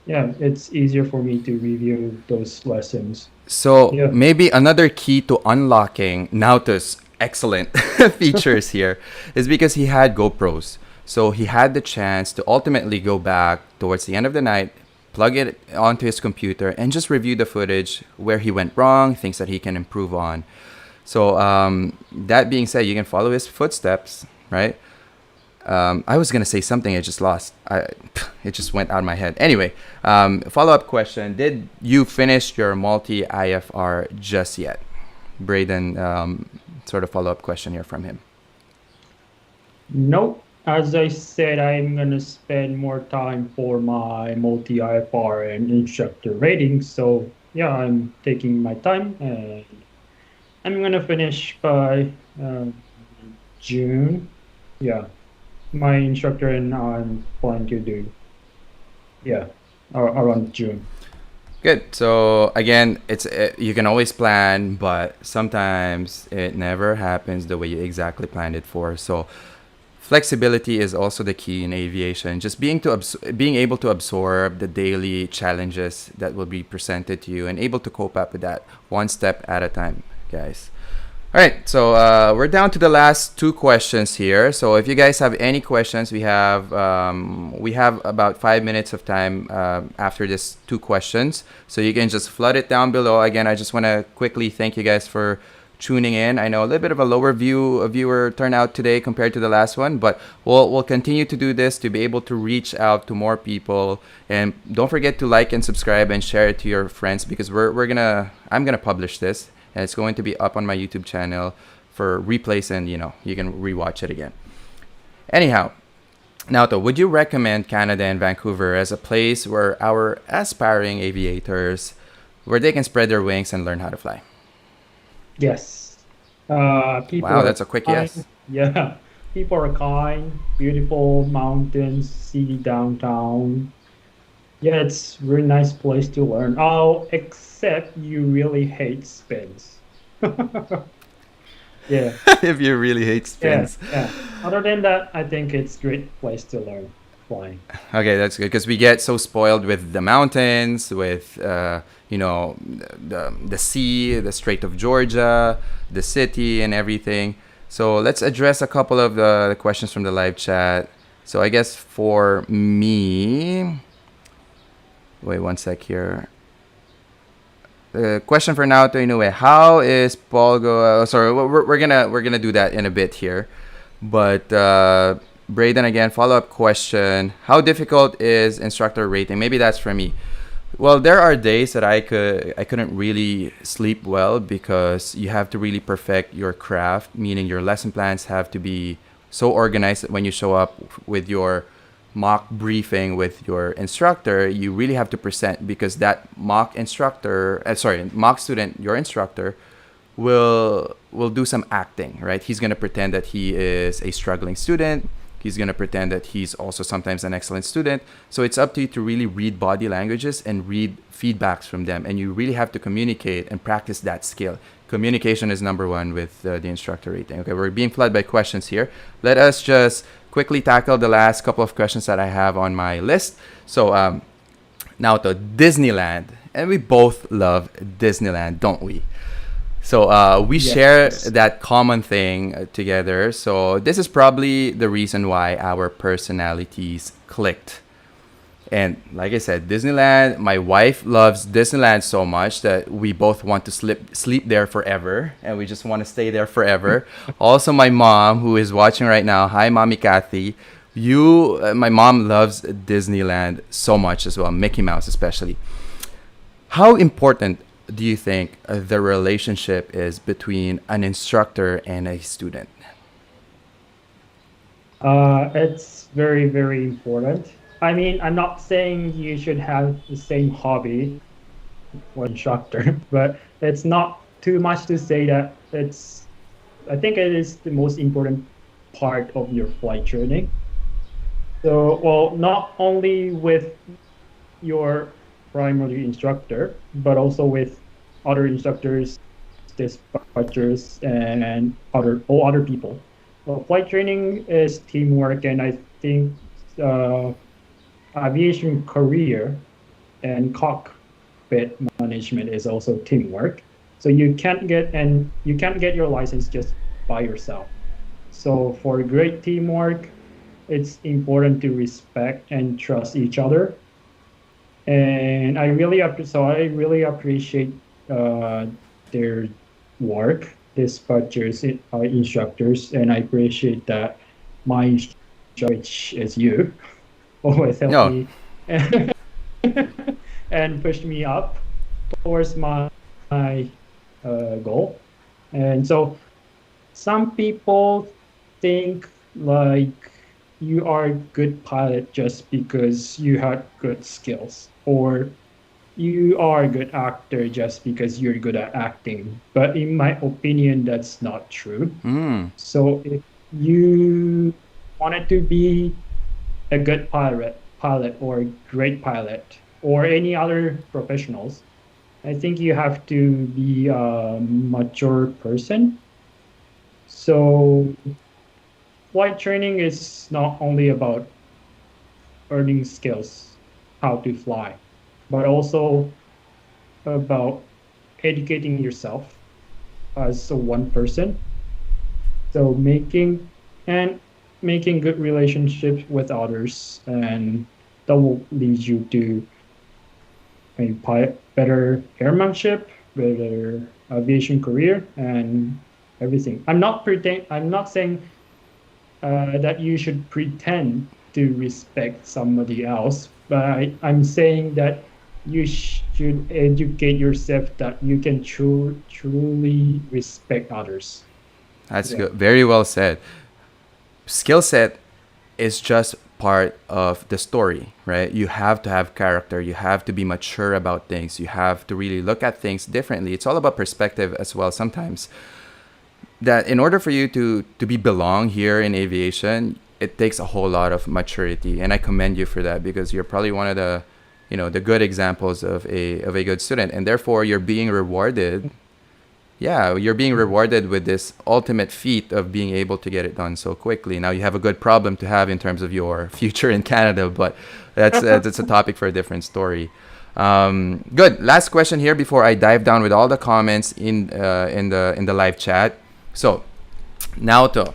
yeah, it's easier for me to review those lessons.
So
Yeah.
maybe another key to unlocking Naoto's excellent features here is because he had GoPros. So he had the chance to ultimately go back towards the end of the night, plug it onto his computer, and just review the footage where he went wrong, things that he can improve on. So that being said, you can follow his footsteps, right? I was gonna say something I just lost. It just went out of my head. Anyway, follow up question: did you finish your multi IFR just yet, Braden? Sort of follow up question here from him.
Nope. As I said, I'm gonna spend more time for my multi-IFR and instructor rating. So yeah, I'm taking my time and I'm gonna finish by June. Yeah, my instructor and I'm planning to do, yeah, around June.
Good. So again, you can always plan, but sometimes it never happens the way you exactly planned it for. So flexibility is also the key in aviation. Just being able to absorb the daily challenges that will be presented to you and able to cope up with that one step at a time, guys. All right, so we're down to the last two questions here. So if you guys have any questions, we have about 5 minutes of time after this two questions, so you can just flood it down below. Again, I just want to quickly thank you guys for tuning in. I know a little bit of a lower viewer turnout today compared to the last one, but we'll continue to do this to be able to reach out to more people. And don't forget to like and subscribe and share it to your friends because I'm gonna publish this and it's going to be up on my YouTube channel for replays and you can rewatch it again. Anyhow, Naoto, would you recommend Canada and Vancouver as a place where our aspiring aviators where they can spread their wings and learn how to fly?
Yes. People
Wow,
are
that's a quick
kind.
yes.
Yeah, people are kind. Beautiful mountains, city downtown. Yeah, it's really nice place to learn. Oh, except you really hate spins. Yeah,
If you really hate
yeah,
spins.
yeah. Other than that, I think it's great place to learn flying.
Okay, that's good because we get so spoiled with the mountains, with the sea, the Strait of Georgia, the city, and everything. So let's address a couple of the questions from the live chat. So I guess for me, wait one sec here. The question for now to Inoue: how is Paul go? Sorry, we're gonna do that in a bit here, but Braden again, follow up question: how difficult is instructor rating? Maybe that's for me. Well, there are days that I couldn't really sleep well because you have to really perfect your craft, meaning your lesson plans have to be so organized that when you show up with your mock briefing with your instructor, you really have to present because that mock student, your instructor, will do some acting, right? He's gonna pretend that he is a struggling student. He's gonna pretend that he's also sometimes an excellent student. So it's up to you to really read body languages and read feedbacks from them, and you really have to communicate and practice that skill. Communication is number one with the instructor rating. Okay, we're being flooded by questions here. Let us just quickly tackle the last couple of questions that I have on my list. So now to Disneyland, and we both love Disneyland, don't we? So we share
Yes.
that common thing together. So this is probably the reason why our personalities clicked. And like I said, Disneyland, my wife loves Disneyland so much that we both want to sleep there forever and we just want to stay there forever. Also, my mom, who is watching right now, hi, Mommy Kathy. My mom loves Disneyland so much as well, Mickey Mouse especially. How important do you think the relationship is between an instructor and a student?
It's very, very important. I mean, I'm not saying you should have the same hobby or instructor, but it's not too much to say that I think it is the most important part of your flight training. So, well, not only with your primary instructor, but also with other instructors, dispatchers, and all other people. Well, flight training is teamwork, and I think uh, aviation career. and cockpit management is also teamwork. So you can't get your license just by yourself. So for great teamwork, it's important to respect and trust each other. And I really appreciate uh, their work, dispatchers, instructors, and I appreciate that my instructor, which is you, always help
No.
me and push me up towards my goal. And so some people think like you are a good pilot just because you had good skills, or you are a good actor just because you're good at acting. But in my opinion, that's not true.
Mm.
So if you wanted to be a good pilot or a great pilot or any other professionals, I think you have to be a mature person. So flight training is not only about earning skills, how to fly, but also about educating yourself as a one person. So and making good relationships with others, and that will lead you to a better airmanship, better aviation career, and everything. I'm not saying that you should pretend to respect somebody else, but I'm saying that you should educate yourself that you can truly respect others.
That's
Yeah.
good. Very well said. Skill set is just part of the story, right? You have to have character. You have to be mature about things. You have to really look at things differently. It's all about perspective as well sometimes. That in order for you to be belong here in aviation, it takes a whole lot of maturity, and I commend you for that because you're probably one of the the good examples of a good student, and therefore you're being rewarded. Yeah, you're being rewarded with this ultimate feat of being able to get it done so quickly. Now you have a good problem to have in terms of your future in Canada, but that's a topic for a different story. Good. Last question here before I dive down with all the comments in the live chat. So, Naoto,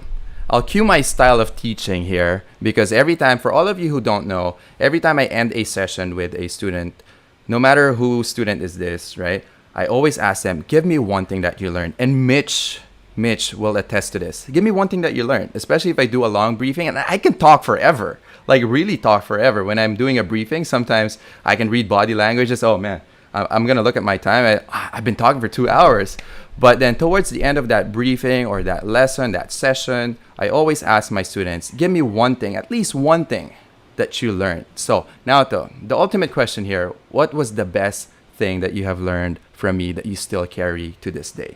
I'll cue my style of teaching here because every time, for all of you who don't know, every time I end a session with a student, no matter who student is this, right? I always ask them, give me one thing that you learned. And Mitch will attest to this. Give me one thing that you learned, especially if I do a long briefing and I can talk forever, like really talk forever. When I'm doing a briefing, sometimes I can read body languages. Oh man, I'm going to look at my time. I've been talking for 2 hours. But then towards the end of that briefing or that lesson, that session, I always ask my students, give me one thing, at least one thing that you learned. So now the ultimate question here, what was the best thing that you have learned from me that you still carry to this day?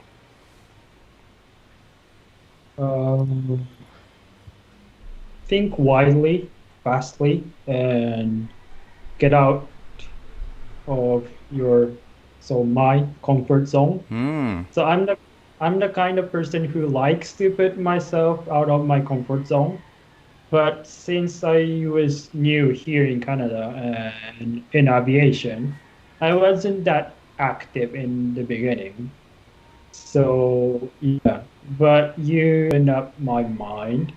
Um, think widely, fastly, and get out of your my comfort zone.
Hmm.
So I'm the kind of person who likes to put myself out of my comfort zone. But since I was new here in Canada and in aviation, I wasn't that active in the beginning. So yeah, but you open up my mind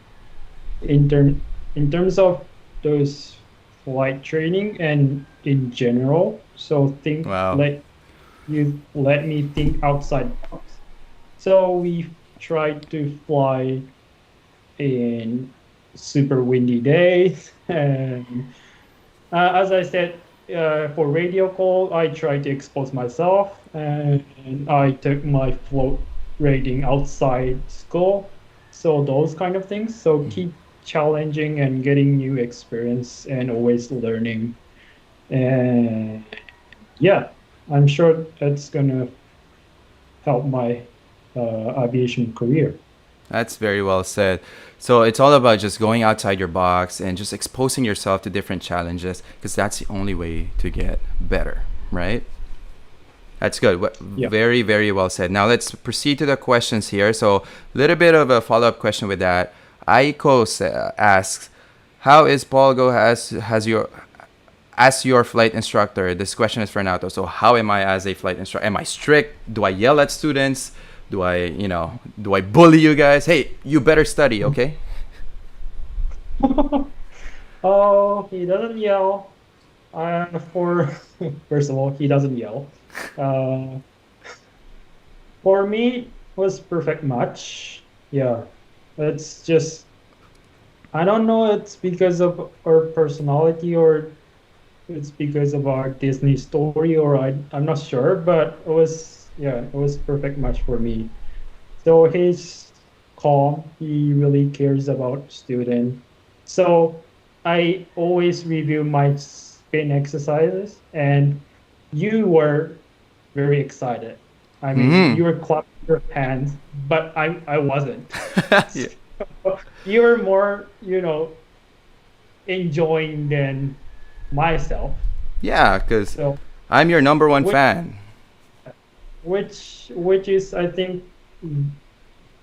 in terms of those flight training and in general. So
Wow.
you let me think outside the box. So we tried to fly in super windy days, and as I said, for radio call, I tried to expose myself, and I took my float rating outside school. So those kind of things. So keep challenging and getting new experience and always learning. And yeah, I'm sure that's gonna help my aviation career.
That's very well said. So it's all about just going outside your box and just exposing yourself to different challenges because that's the only way to get better, right? That's good.
Yeah.
Very, very well said. Now let's proceed to the questions here. So a little bit of a follow-up question with that. Aiko asks, how is Paul go has your as your flight instructor, this question is for Naoto. So how am I as a flight instructor? Am I strict? Do I yell at students? Do I bully you guys? Hey, you better study, okay?
Oh, he doesn't yell. For first of all, he doesn't yell. Uh, for me, was perfect match. Yeah, it's just I don't know. It's because of our personality or it's because of our Disney story, or I'm not sure, but it was perfect match for me. So he's calm. He really cares about student. So I always review my spin exercises, and you were very excited. I mean,
Mm-hmm.
you were clapping your hands, but I wasn't.
Yeah.
So you were more, enjoying than myself.
Yeah, because
So
I'm your number one
which
fan.
which is I think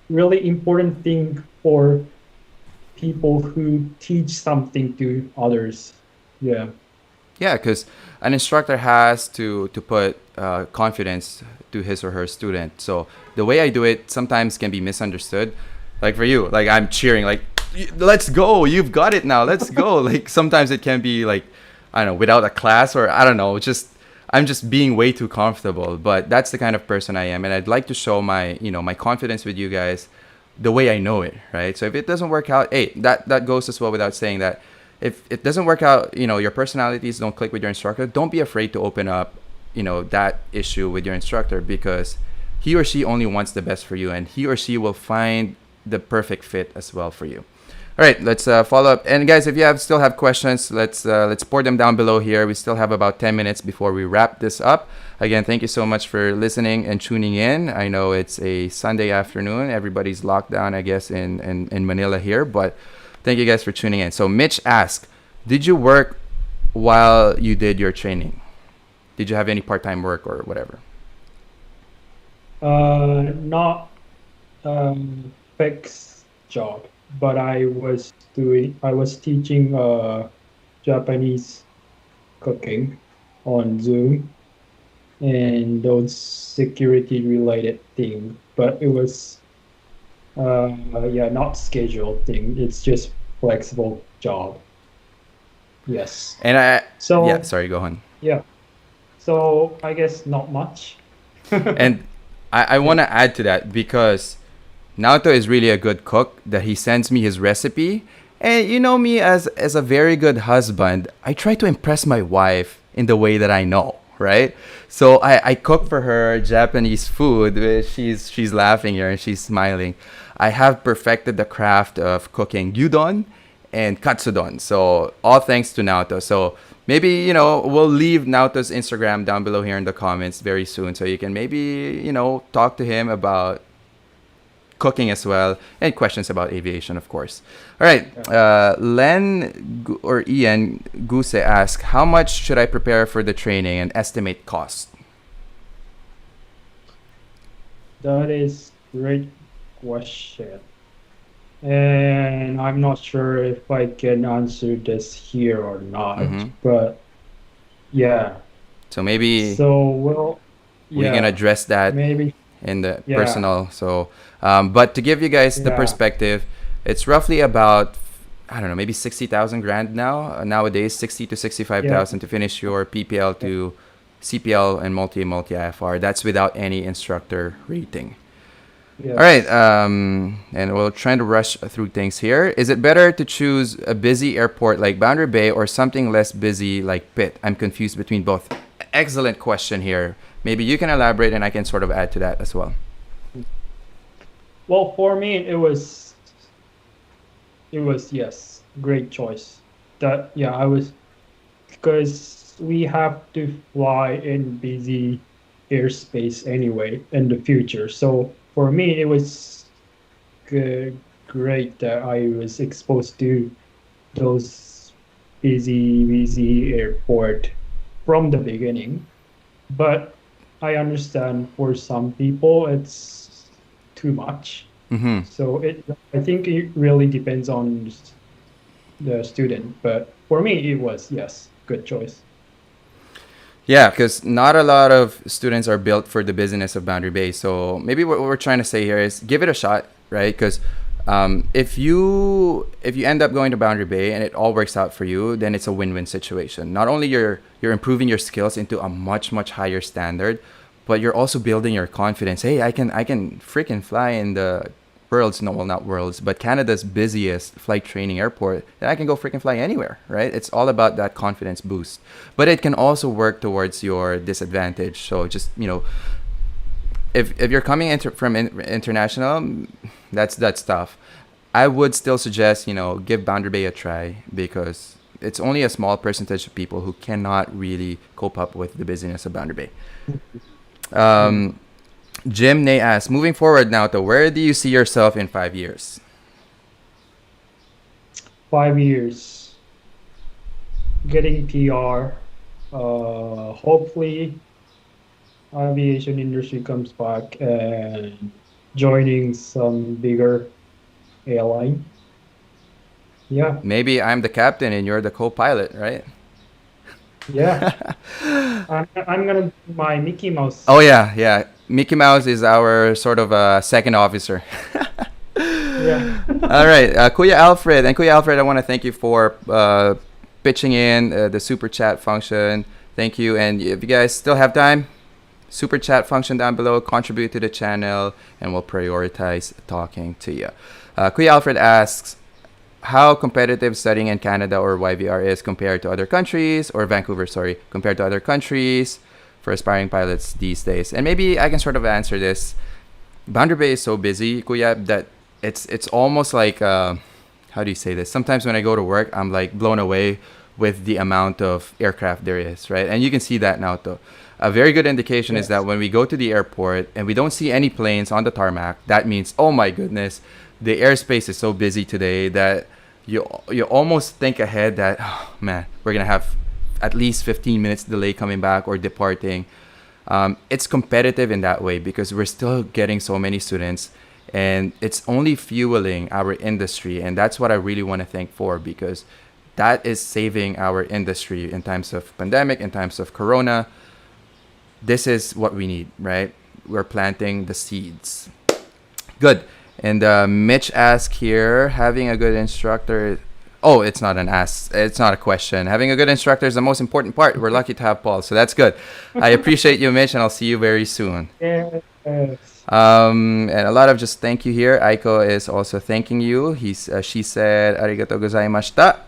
really important thing for people who teach something to others. Yeah.
Yeah, because an instructor has to put confidence to his or her student. So the way I do it sometimes can be misunderstood. Like for you, like I'm cheering, like let's go, you've got it now, let's go. Like sometimes it can be like I don't know, without a class or I don't know, just I'm just being way too comfortable. But that's the kind of person I am, and I'd like to show my my confidence with you guys the way I know it, right? So if it doesn't work out, hey, that goes as well without saying that if it doesn't work out, your personalities don't click with your instructor, don't be afraid to open up, that issue with your instructor because he or she only wants the best for you and he or she will find the perfect fit as well for you. All right, let's follow up. And guys, if you still have questions, let's pour them down below here. We still have about 10 minutes before we wrap this up. Again, thank you so much for listening and tuning in. I know it's a Sunday afternoon. Everybody's locked down, I guess, in Manila here. But thank you guys for tuning in. So Mitch asked, did you work while you did your training? Did you have any part-time work or whatever?
Not fixed job, but I was teaching Japanese cooking on Zoom and those security related thing, but it was yeah, not scheduled thing. It's just flexible job. Yes.
And yeah,
So
sorry, go on.
yeah. So I guess not much.
And I
Yeah.
want to add to that because Naoto is really a good cook that he sends me his recipe. And you know me as a very good husband, I try to impress my wife in the way that I know, right? So I cook for her Japanese food. She's laughing here and she's smiling. I have perfected the craft of cooking gyudon and katsudon. So all thanks to Naoto. So maybe we'll leave Naoto's Instagram down below here in the comments very soon, so you can maybe talk to him about cooking as well and questions about aviation, of course. All right,
Yeah.
Or Ian Guse asked, how much should I prepare for the training and estimate cost?
That is great question. And I'm not sure if I can answer this here or not,
Mm-hmm.
but yeah.
So maybe
So, well,
we can
yeah,
address that
maybe,
in the
yeah,
personal. So, but to give you guys the
yeah,
perspective, it's roughly about I don't know, maybe 60,000 grand now nowadays, 60 to
yeah,
65,000 to finish your PPL
yeah,
to CPL and multi IFR. That's without any instructor rating. All right,
yes.
and we'll try to rush through things here. Is it better to choose a busy airport like Boundary Bay or something less busy like Pitt? I'm confused between both. Excellent question here. Maybe you can elaborate and I can sort of add to that as well.
Well, for me, it was yes, great choice. That yeah, I was because we have to fly in busy airspace anyway in the future. So for me, it was great that I was exposed to those busy airport from the beginning. But I understand for some people it's too much.
Mm-hmm.
So I think it really depends on the student. But for me, it was yes. good choice.
Yeah, because not a lot of students are built for the business of Boundary Bay. So maybe what we're trying to say here is give it a shot, right? Because if you end up going to Boundary Bay and it all works out for you, then it's a win-win situation. Not only you're improving your skills into a much higher standard, but you're also building your confidence. Hey, I can freaking fly in the world's no, well, not world's, but Canada's busiest flight training airport. Then I can go freaking fly anywhere, right? It's all about that confidence boost. But it can also work towards your disadvantage. So just if you're coming from international, that's tough. I would still suggest give Boundary Bay a try because it's only a small percentage of people who cannot really cope up with the busyness of Boundary Bay. Um, Jim Nay asks, moving forward now, to where do you see yourself in 5 years?
5 years, getting PR. Hopefully, aviation industry comes back and joining some bigger airline. Yeah,
Maybe I'm the captain and you're the co-pilot, right?
yeah. I'm gonna do my Mickey Mouse.
Oh yeah, yeah. Mickey Mouse is our sort of second officer.
Yeah.
All right, Kuya Alfred and Kuya Alfred, I want to thank you for pitching in the super chat function. Thank you, and if you guys still have time, super chat function down below, contribute to the channel, and we'll prioritize talking to you. Kuya Alfred asks, how competitive studying in Canada or YVR is compared to other countries, or Vancouver, sorry, compared to other countries for aspiring pilots these days. And maybe I can sort of answer this. Boundary Bay is so busy, Kuya, that it's almost like how do you say this? Sometimes when I go to work, I'm like blown away with the amount of aircraft there is, right? And you can see that now, though. A very good indication is
Yes.
that when we go to the airport and we don't see any planes on the tarmac, that means, oh my goodness, the airspace is so busy today that you almost think ahead that, oh, man, we're gonna have at least 15 minutes delay coming back or departing. It's competitive in that way because we're still getting so many students, and it's only fueling our industry, and that's what I really want to thank for, because that is saving our industry in times of pandemic, in times of corona. This is what we need, right? We're planting the seeds. Good. And Mitch asks here, having a good instructor. Oh, it's not an ask. It's not a question. Having a good instructor is the most important part. We're lucky to have Paul, so that's good. I appreciate you, Mitch, and I'll see you very soon.
Yes.
And a lot of just thank you here. Aiko is also thanking you. She said, "Arigato gozaimashita."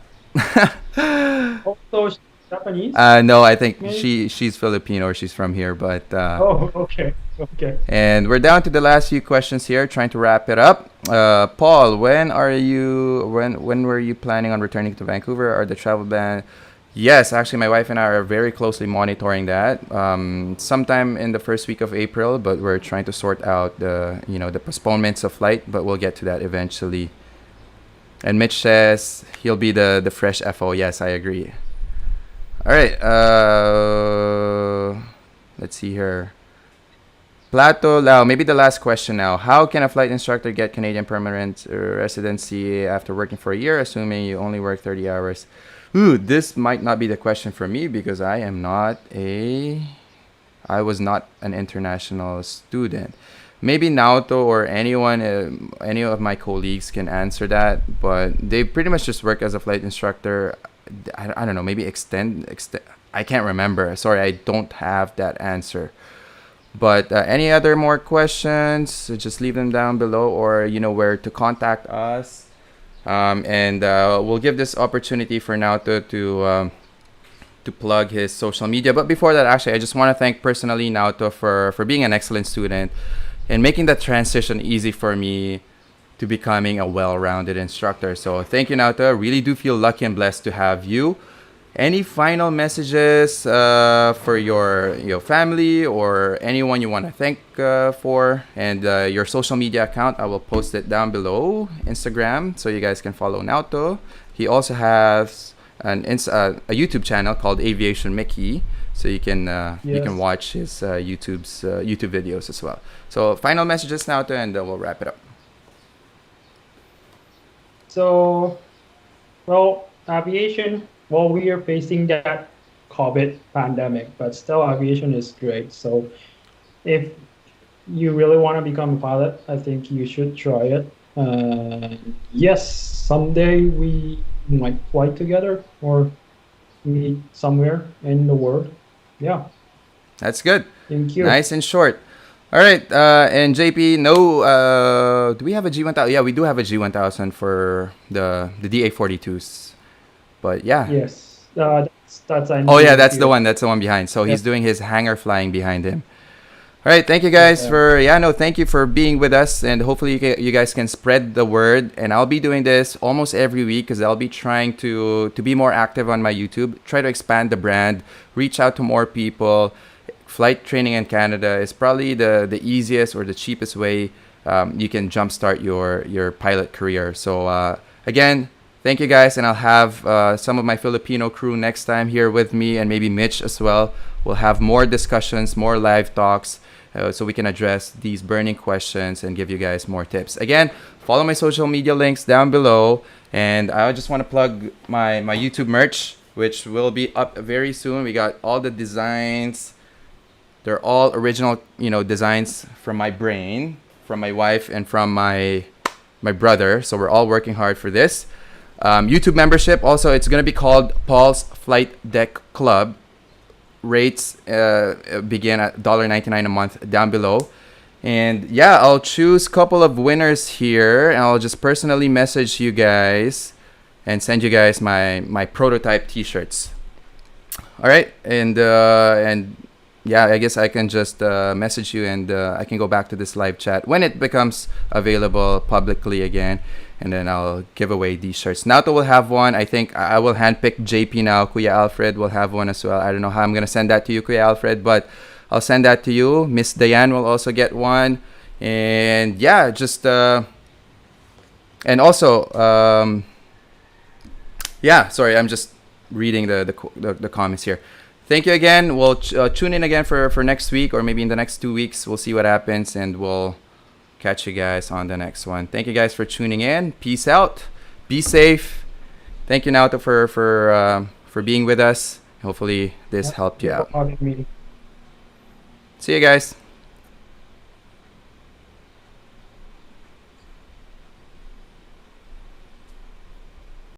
Also, Japanese.
No, I think
Maybe?
she's Filipino or she's from here, but
Oh, okay. Okay.
and we're down to the last few questions here, trying to wrap it up. Paul, when were you planning on returning to Vancouver? Are the travel ban? Yes, actually, my wife and I are very closely monitoring that. Sometime in the first week of April, but we're trying to sort out the postponements of flight. But we'll get to that eventually. And Mitch says he'll be the fresh FO. Yes, I agree. All right. Let's see here. Plato Lao, maybe the last question now. How can a flight instructor get Canadian permanent residency after working for a year, assuming you only work 30 hours? Ooh, this might not be the question for me because I was not an international student. Maybe Naoto or anyone, any of my colleagues can answer that, but they pretty much just work as a flight instructor. I don't know, maybe extend. I can't remember. Sorry, I don't have that answer. But any other more questions, just leave them down below, or you know where to contact us. And we'll give this opportunity for Naoto to plug his social media. But before that, actually, I just want to thank personally Naoto for being an excellent student and making that transition easy for me to becoming a well-rounded instructor. So thank you, Naoto. I really do feel lucky and blessed to have you. Any final messages for your family or anyone you want to thank for, and your social media account? I will post it down below, Instagram, so you guys can follow Naoto. He also has a YouTube channel called Aviation Mickey, so you can
Yes.
watch his YouTube videos as well. So final messages, Naoto, and we'll wrap it up.
So, well, aviation well, we are facing that COVID pandemic, but still aviation is great. So if you really want to become a pilot, I think you should try it. Yes, someday we might fly together or meet somewhere in the world. Yeah,
That's good.
thank you.
Nice and short. All right, and JP, no, do we have a G1000? Yeah, we do have a G1000 for the DA42s. But yeah.
Yes, that's I
Oh
need
yeah,
it
that's the
here.
one. That's the one behind. So
Yeah,
he's doing his hanger flying behind him. All right, thank you guys
yeah,
for yeah no thank you for being with us, and hopefully you guys can spread the word. And I'll be doing this almost every week because I'll be trying to be more active on my YouTube, try to expand the brand, reach out to more people. Flight training in Canada is probably the easiest or the cheapest way you can jumpstart your pilot career. So again, thank you guys, and I'll have some of my Filipino crew next time here with me, and maybe Mitch as well. We'll have more discussions, more live talks, so we can address these burning questions and give you guys more tips. Again, follow my social media links down below, and I just want to plug my YouTube merch, which will be up very soon. We got all the designs. They're all original, designs from my brain, from my wife, and from my brother. So we're all working hard for this. YouTube membership also, it's gonna be called Paul's Flight Deck Club. Rates begin at $1.99 a month down below. And yeah, I'll choose a couple of winners here, and I'll just personally message you guys and send you guys my prototype T-shirts. All right, and yeah, I guess I can just message you, and I can go back to this live chat when it becomes available publicly again, and then I'll give away these shirts. Naoto will have one. I think I will handpick JP now. Kuya Alfred will have one as well. I don't know how I'm gonna send that to you, Kuya Alfred, but I'll send that to you. Miss Diane will also get one, and yeah, just and also yeah. Sorry, I'm just reading the comments here. Thank you again. We'll tune in again for next week, or maybe in the next 2 weeks. We'll see what happens, and we'll catch you guys on the next one. Thank you guys for tuning in. Peace out. Be safe. Thank you, Naoto, for being with us. Hopefully this
yeah.
helped you
Thank you
out.
for having me.
See you guys.